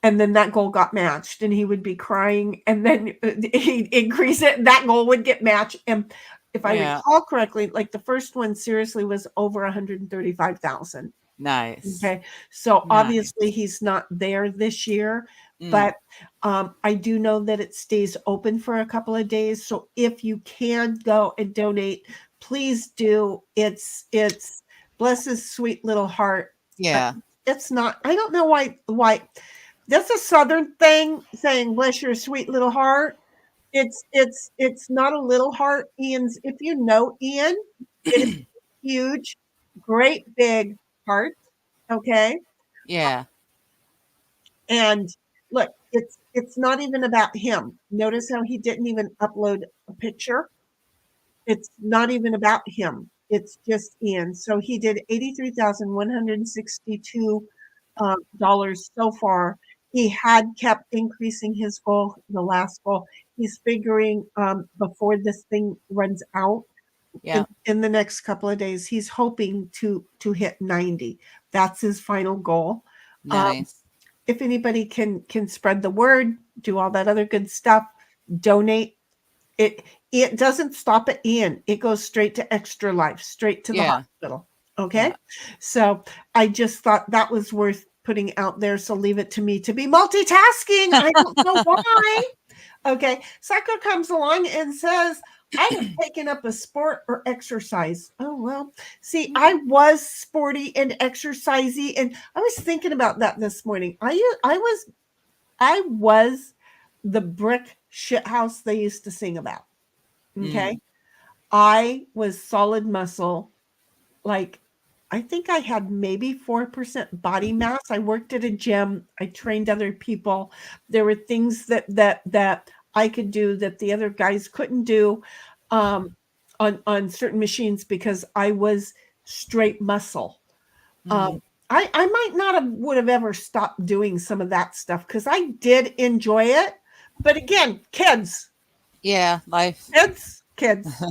and then that goal got matched, and he would be crying, and then he'd increase it, and that goal would get matched. And if I recall correctly, like the first one seriously was over 135,000. Nice. Okay. So obviously he's not there this year, but I do know that it stays open for a couple of days. So if you can go and donate, please do. It's bless his sweet little heart. Yeah. It's not, I don't know why that's a Southern thing, saying bless your sweet little heart. It's not a little heart. Ian's, if you know Ian, it is huge, great big heart. Okay. Yeah. And look, it's not even about him. Notice how he didn't even upload a picture. It's not even about him. It's just Ian. So he did $83,162 so far. He had kept increasing his goal, the last goal. He's figuring before this thing runs out, in the next couple of days, he's hoping to hit 90. That's his final goal. Nice. If anybody can spread the word, do all that other good stuff, donate. It doesn't stop at Ian. It goes straight to Extra Life, straight to the hospital. Okay. Yeah. So I just thought that was worth putting out there. So leave it to me to be multitasking. I don't know why. Okay. Saka comes along and says, I have taken up a sport or exercise. Oh, well, see, I was sporty and exercisey, and I was thinking about that this morning. I was the brick shit house they used to sing about. Okay. I was solid muscle. Like, I think I had maybe 4% body mass. I worked at a gym. I trained other people. There were things that I could do that the other guys couldn't do on certain machines because I was straight muscle. I might not would have ever stopped doing some of that stuff because I did enjoy it. But again, kids. Yeah, life. Kids.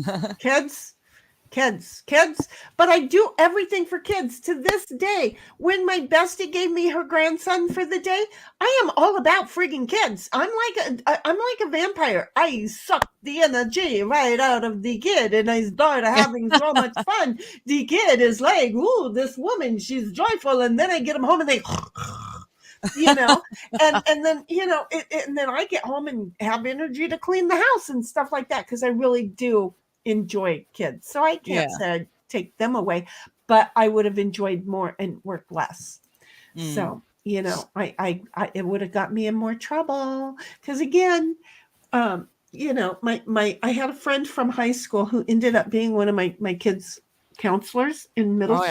But I do everything for kids to this day. When my bestie gave me her grandson for the day, I am all about friggin' kids. I'm like a vampire. I suck the energy right out of the kid, and I start having so much fun. The kid is like, ooh, this woman, she's joyful, and then I get them home and they and then and then I get home and have energy to clean the house and stuff like that because I really do enjoy kids. So I can't say I'd take them away, but I would have enjoyed more and worked less. So I it would have got me in more trouble because again, I had a friend from high school who ended up being one of my kids' counselors in middle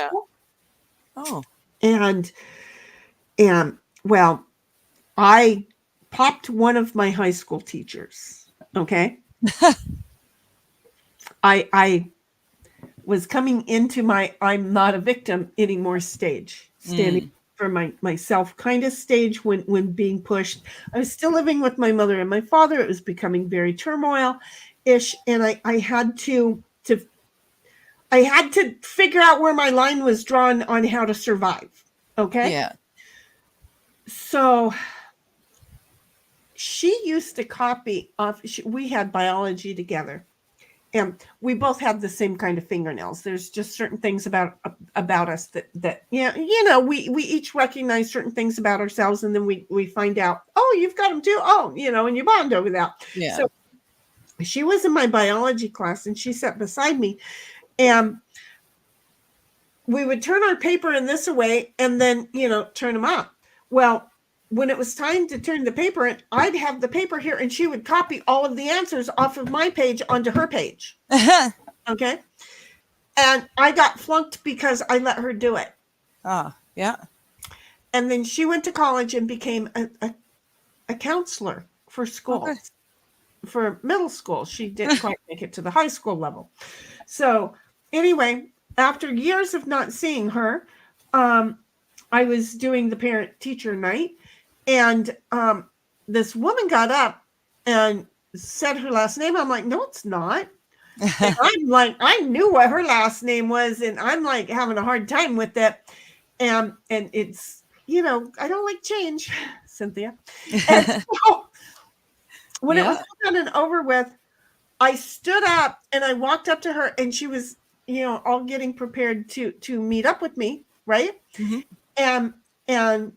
school. And well, I popped one of my high school teachers. Okay. I was coming into my I'm not a victim anymore stage, standing for myself kind of stage when being pushed. I was still living with my mother and my father. It was becoming very turmoil-ish, and I had to figure out where my line was drawn on how to survive. Okay. Yeah. So she used to copy off. We had biology together, and we both had the same kind of fingernails. There's just certain things about us that we each recognize certain things about ourselves, and then we find out, oh, you've got them too. Oh, and you bond over that. Yeah. So she was in my biology class, and she sat beside me, and we would turn our paper in this way, and then turn them up. Well, when it was time to turn the paper in, I'd have the paper here, and she would copy all of the answers off of my page onto her page. Okay. And I got flunked because I let her do it. Yeah. And then she went to college and became a counselor for schools. Okay. For middle school. She didn't quite make it to the high school level. So anyway, after years of not seeing her, I was doing the parent-teacher night, and this woman got up and said her last name. I'm like, no, it's not. And I'm like, I knew what her last name was, and I'm like having a hard time with it. And it's, I don't like change, Cynthia. And so when it was done and over with, I stood up and I walked up to her, and she was, all getting prepared to meet up with me, right? Mm-hmm. And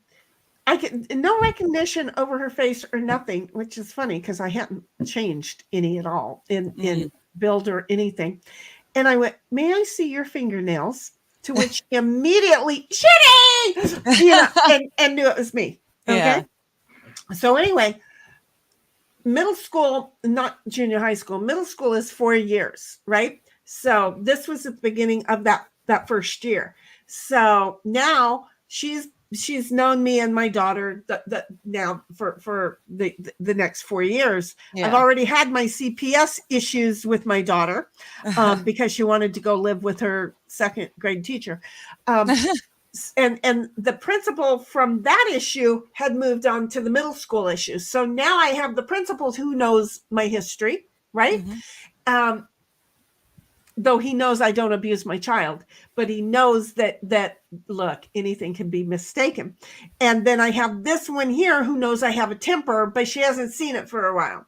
I could no recognition over her face or nothing, which is funny because I hadn't changed any at all in build or anything. And I went, may I see your fingernails? To which she immediately, Sheni, and knew it was me. Okay. Yeah. So anyway, middle school, not junior high school, middle school is 4 years, right? So this was the beginning of that first year. So now she's known me and my daughter now for the next 4 years. Yeah. I've already had my CPS issues with my daughter because she wanted to go live with her second grade teacher. And the principal from that issue had moved on to the middle school issues. So now I have the principal who knows my history, right? Mm-hmm. Though he knows I don't abuse my child, but he knows that look, anything can be mistaken. And then I have this one here who knows I have a temper, but she hasn't seen it for a while.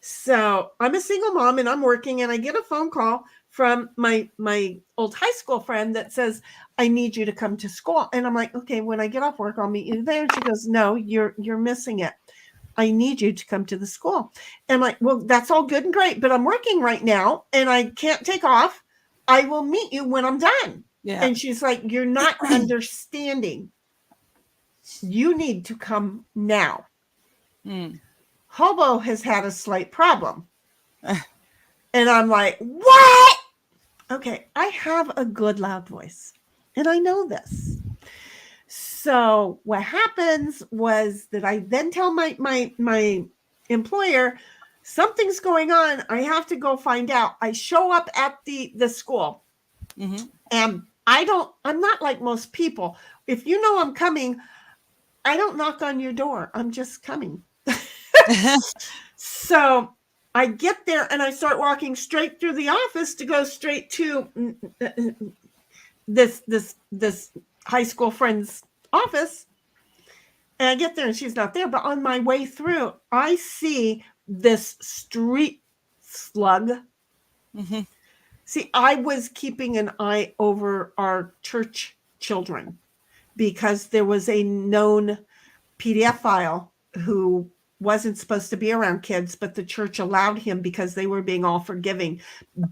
So I'm a single mom and I'm working, and I get a phone call from my old high school friend that says, I need you to come to school. And I'm like, okay, when I get off work, I'll meet you there. And she goes, no, you're missing it. I need you to come to the school. And I'm like, well, that's all good and great, but I'm working right now and I can't take off. I will meet you when I'm done. Yeah. And she's like, you're not understanding. You need to come now. Hobo has had a slight problem. And I'm like, what? Okay, I have a good loud voice, and I know this. So what happens was that I then tell my employer, something's going on. I have to go find out. I show up at the school, mm-hmm. and I'm not like most people. If you know I'm coming, I don't knock on your door. I'm just coming. So I get there and I start walking straight through the office to go straight to this high school friend's office. And I get there and she's not there. But on my way through, I see this street slug. Mm-hmm. See, I was keeping an eye over our church children because there was a known pedophile who wasn't supposed to be around kids, but the church allowed him because they were being all forgiving.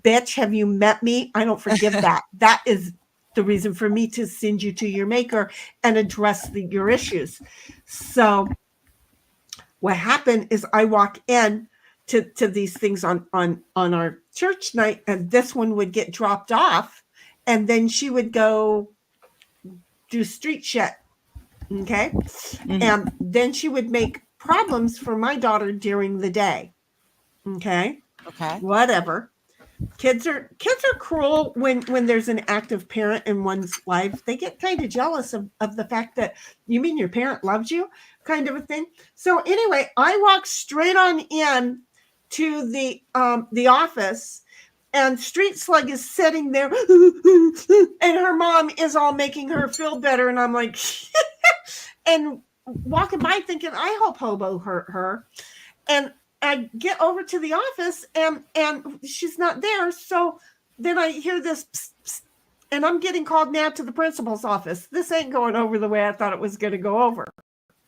Bitch, have you met me? I don't forgive that. That is the reason for me to send you to your maker and address your issues. So what happened is I walk in to these things on our church night, and this one would get dropped off, and then she would go do street shit. Okay. Mm-hmm. And then she would make problems for my daughter during the day. Okay. Okay. Whatever. Kids are cruel when there's an active parent in one's life. They get kind of jealous of the fact that, you mean your parent loves you, kind of a thing. So anyway, I walked straight on in to the office, and Street Slug is sitting there and her mom is all making her feel better, and I'm like and walking by thinking, I hope Hobo hurt her. And I get over to the office and she's not there. So then I hear this psst, psst, and I'm getting called now to the principal's office. This ain't going over the way I thought it was going to go over.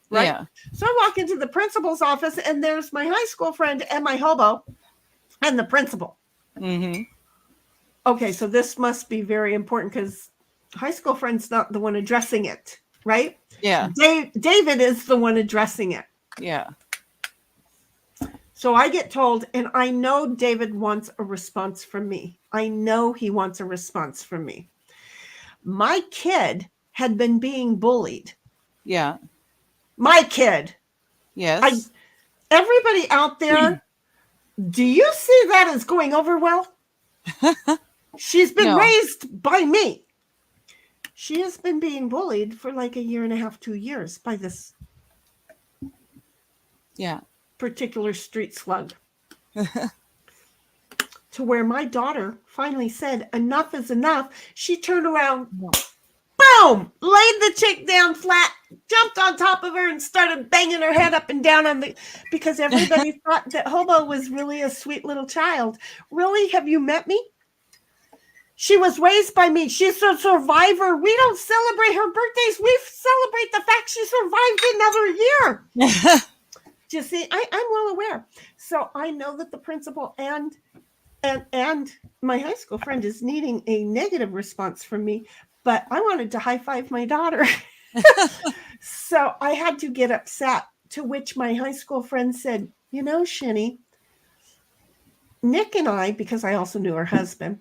Right. Yeah. So I walk into the principal's office, and there's my high school friend and my Hobo and the principal. Mm-hmm. Okay, so this must be very important because high school friend's not the one addressing it, right? Yeah. David is the one addressing it. Yeah. So I get told, and I know David wants a response from me. I know he wants a response from me. My kid had been being bullied. Yeah. My kid. Yes. Everybody out there, do you see that as going over well? She's been raised by me. She has been being bullied for like 1.5 to 2 years by this particular street slug. To where my daughter finally said, enough is enough. She turned around, boom, laid the chick down flat, jumped on top of her, and started banging her head up and down on because everybody thought that Hobo was really a sweet little child. Really? Have you met me? She was raised by me. She's a survivor. We don't celebrate her birthdays. We celebrate the fact she survived another year. You see, I'm well aware. So I know that the principal and my high school friend is needing a negative response from me, but I wanted to high five my daughter. So I had to get upset, to which my high school friend said, you know, Sheni, Nick and I, because I also knew her husband,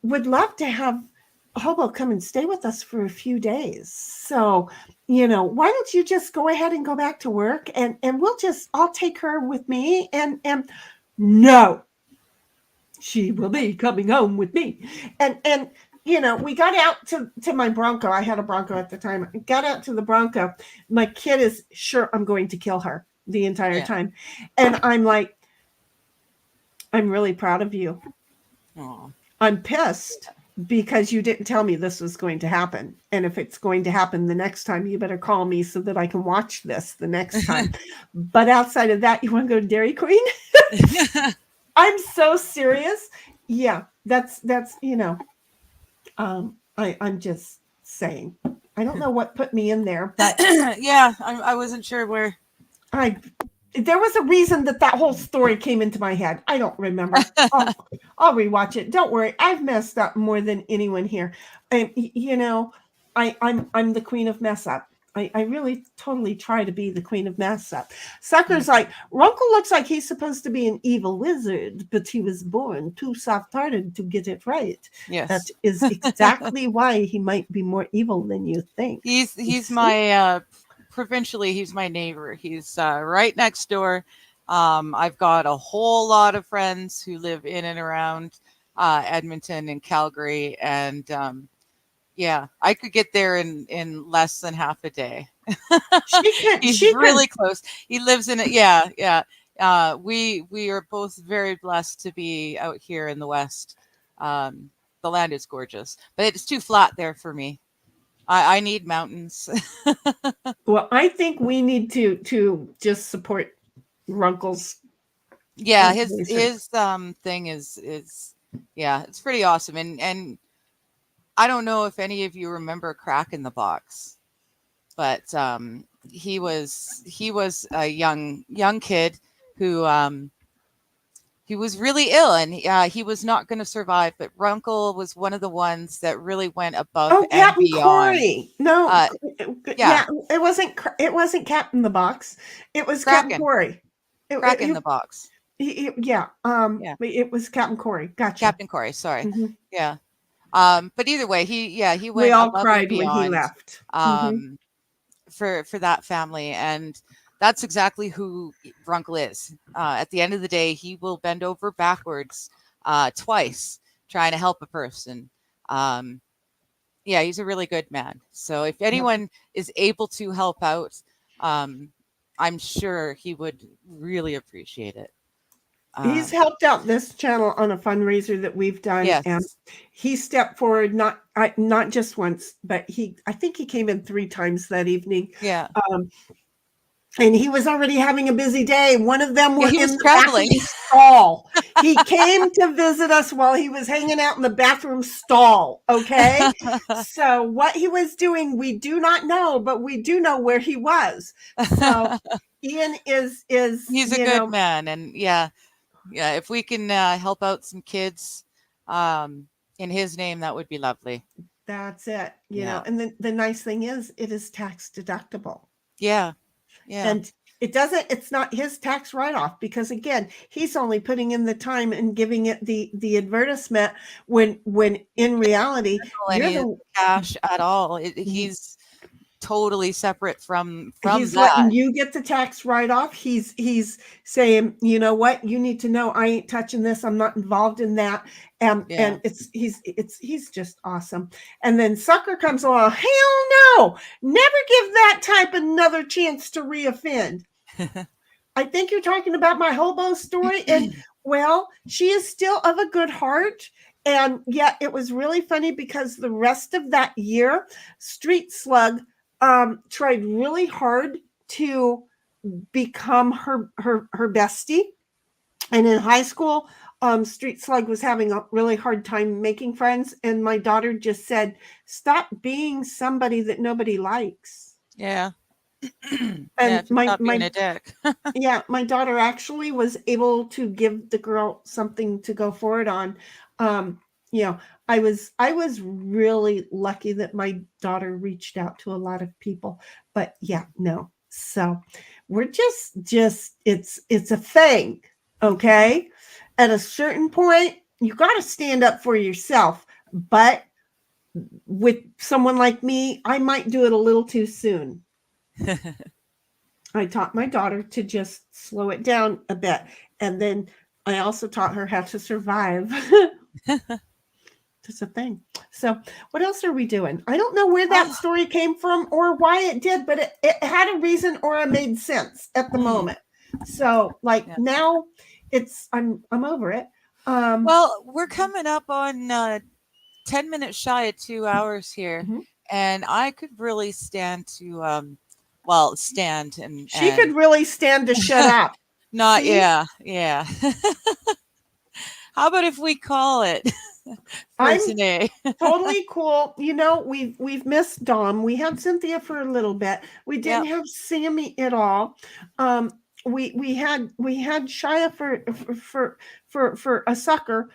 would love to have Hobo come and stay with us for a few days. So, you know, why don't you just go ahead and go back to work, and I'll take her with me. And no, she will be coming home with me. And you know, we got out to my Bronco. I had a Bronco at the time. I got out to the Bronco. My kid is sure I'm going to kill her the entire time. And I'm like, I'm really proud of you. Aww. I'm pissed because you didn't tell me this was going to happen. And if it's going to happen the next time, you better call me so that I can watch this the next time. But outside of that, you want to go to Dairy Queen? I'm so serious. Yeah, that's you know, I'm just saying. I don't know what put me in there, but yeah, I wasn't sure where. There was a reason that whole story came into my head. I don't remember. I'll rewatch it. Don't worry. I've messed up more than anyone here. You know, I'm the queen of mess up. I really totally try to be the queen of mess up. Sucker's like, Runkle looks like he's supposed to be an evil wizard, but he was born too soft-hearted to get it right. Yes. That is exactly why he might be more evil than you think. He's my provincially, he's my neighbor. He's right next door. I've got a whole lot of friends who live in and around Edmonton and Calgary, and yeah, I could get there in less than half a day. He's really close. He lives in it. Yeah. We are both very blessed to be out here in the West. The land is gorgeous, but it's too flat there for me. I need mountains. Well, I think we need to just support Runkle's. Yeah, his thing is yeah, it's pretty awesome. And I don't know if any of you remember Crack in the Box, but he was a young kid who he was really ill, and he was not going to survive. But Runkle was one of the ones that really went above and Captain beyond. Corey. No, it wasn't Captain the Box. It was Captain Corey. Crack in the Box. It was Captain Corey. Gotcha. Captain Corey. Sorry. Mm-hmm. Yeah. But either way, he went. We all cried when he left. For that family, and that's exactly who Runkle is. At the end of the day, he will bend over backwards twice trying to help a person. Yeah, he's a really good man. So if anyone is able to help out, I'm sure he would really appreciate it. He's helped out this channel on a fundraiser that we've done, and Yes. he stepped forward not just once, but I think he came in 3 times that evening. Yeah. And he was already having a busy day. One of them were he in was the traveling. bathroom stall. He came to visit us while he was hanging out in the bathroom stall. Okay. So what he was doing, we do not know, but we do know where he was. So Ian is He's a good man, and yeah, if we can help out some kids in his name, that would be lovely. That's it. You Yeah. know, and the nice thing is it is tax deductible. Yeah. Yeah. And it's not his tax write-off, because again, he's only putting in the time and giving it the advertisement when in reality any cash at all. He's totally separate from he's that. letting you get the tax write-off. He's saying, you know what, you need to know I ain't touching this. I'm not involved in that. And he's just awesome. And then Sucker comes along. Hell no, never give that type another chance to reoffend. I think you're talking about my hobo story. And well, she is still of a good heart. And yet it was really funny because the rest of that year, Street Slug tried really hard to become her bestie. And in high school, Street Slug was having a really hard time making friends. And my daughter just said, stop being somebody that nobody likes. Yeah. And my a dick. Yeah, my daughter actually was able to give the girl something to go forward on. You know, I was really lucky that my daughter reached out to a lot of people, but yeah, no. So we're just it's a thing. Okay. At a certain point, you got to stand up for yourself. But with someone like me, I might do it a little too soon. I taught my daughter to just slow it down a bit. And then I also taught her how to survive. It's a thing. So what else are we doing? I don't know where that story came from or why it did, but it had a reason or it made sense at the moment. So now I'm over it. Well, we're coming up on 10 minutes shy of 2 hours here. Mm-hmm. And I could really stand to stand and she could really stand to shut up. Not See? Yeah. How about if we call it for today? Totally cool. You know, we've missed Dom. We had Cynthia for a little bit. We didn't have Sammy at all. We had Shia for a sucker.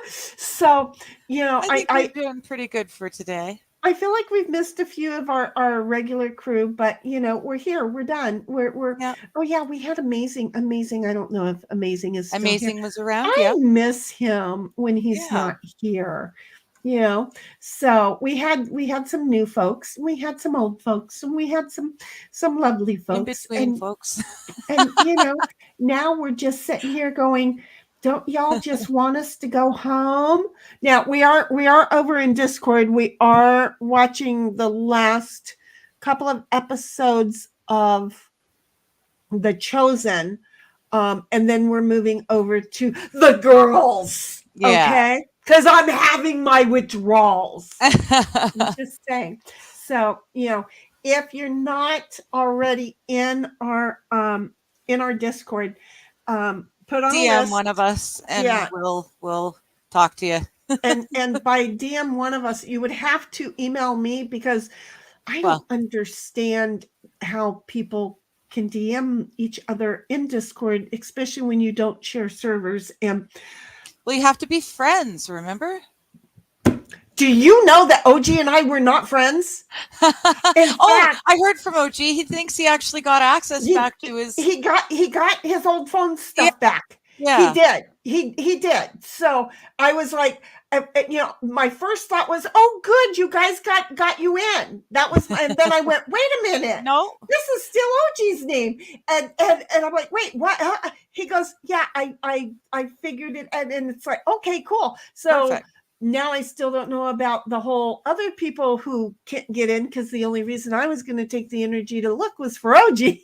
So you know, I think we're doing pretty good for today. I feel like we've missed a few of our regular crew, but you know, we're here. We're done. We're oh yeah, we had amazing. I don't know if Amazing is still Amazing here. was around. I miss him when he's not here. You know, so we had some new folks, we had some old folks, and we had some lovely folks. In between folks. And you know, now we're just sitting here going, don't y'all just want us to go home? Now we are over in Discord. We are watching the last couple of episodes of The Chosen. And then we're moving over to The Girls. Yeah. Okay. Because I'm having my withdrawals. I'm just saying. So, you know, if you're not already in our Discord, put on DM one of us and we'll talk to you. and by DM one of us, you would have to email me, because I don't understand how people can DM each other in Discord, especially when you don't share servers. And well, you have to be friends, remember? Do you know that OG and I were not friends? In fact, I heard from OG. He thinks he actually got access back to his. He got his old phone stuff back. Yeah, he did. He did. So I was like, you know, my first thought was, oh, good, you guys got you in. That was, and then I went, wait a minute, No. this is still OG's name, and I'm like, wait, what? He goes, yeah, I figured it, and it's like, okay, cool. So Perfect. now I still don't know about the whole other people who can't get in, because the only reason I was going to take the energy to look was for OG.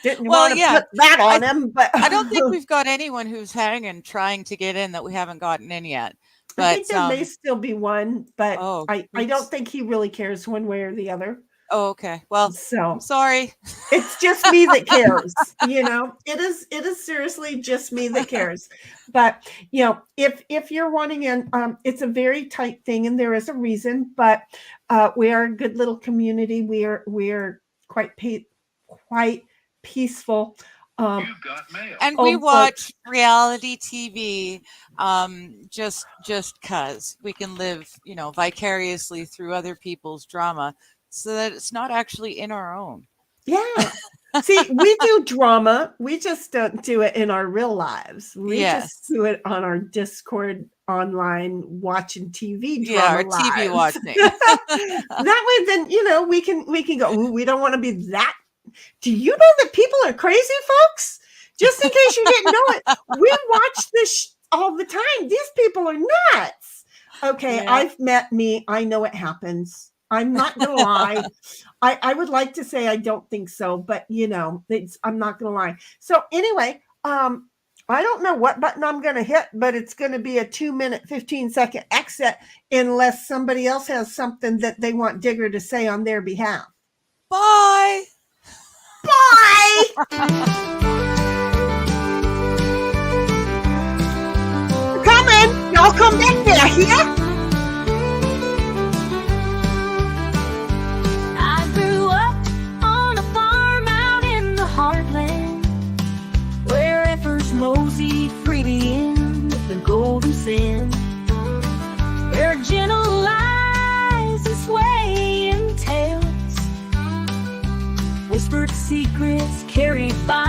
Didn't Well, want to yeah, put that on him, but I don't think we've got anyone who's hanging trying to get in that we haven't gotten in yet. I But think there may still be one, but oh, I don't oops. think he really cares one way or the other. Oh, okay. Well, So I'm sorry. it's just me that cares. You know, it is seriously just me that cares. But you know, if you're wanting in, it's a very tight thing, and there is a reason. But we are a good little community. We're quite peaceful. You've got mail. And Oh, we folks. watch reality TV just cause we can live, you know, vicariously through other people's drama, so that it's not actually in our own. Yeah. See, we do drama. We just don't do it in our real lives. We Yes. just do it on our Discord online watching TV drama. Yeah, our TV lives. watching. That way, then, you know, we can go, ooh, we don't want to be that. Do you know that people are crazy, folks? Just in case you didn't know it, we watch this all the time. These people are nuts. Okay, Yeah. I've met me. I know it happens. I'm not gonna lie. I would like to say I don't think so, but you know, I'm not gonna lie. So anyway, I don't know what button I'm gonna hit, but it's gonna be a 2-minute, 15-second exit unless somebody else has something that they want Digger to say on their behalf. Bye. Bye. Coming. Y'all come back there, here. I grew up on a farm out in the heartland, where Heifers mosey freely in the golden sand, where gentle lies and swaying tales, whispered secrets carried by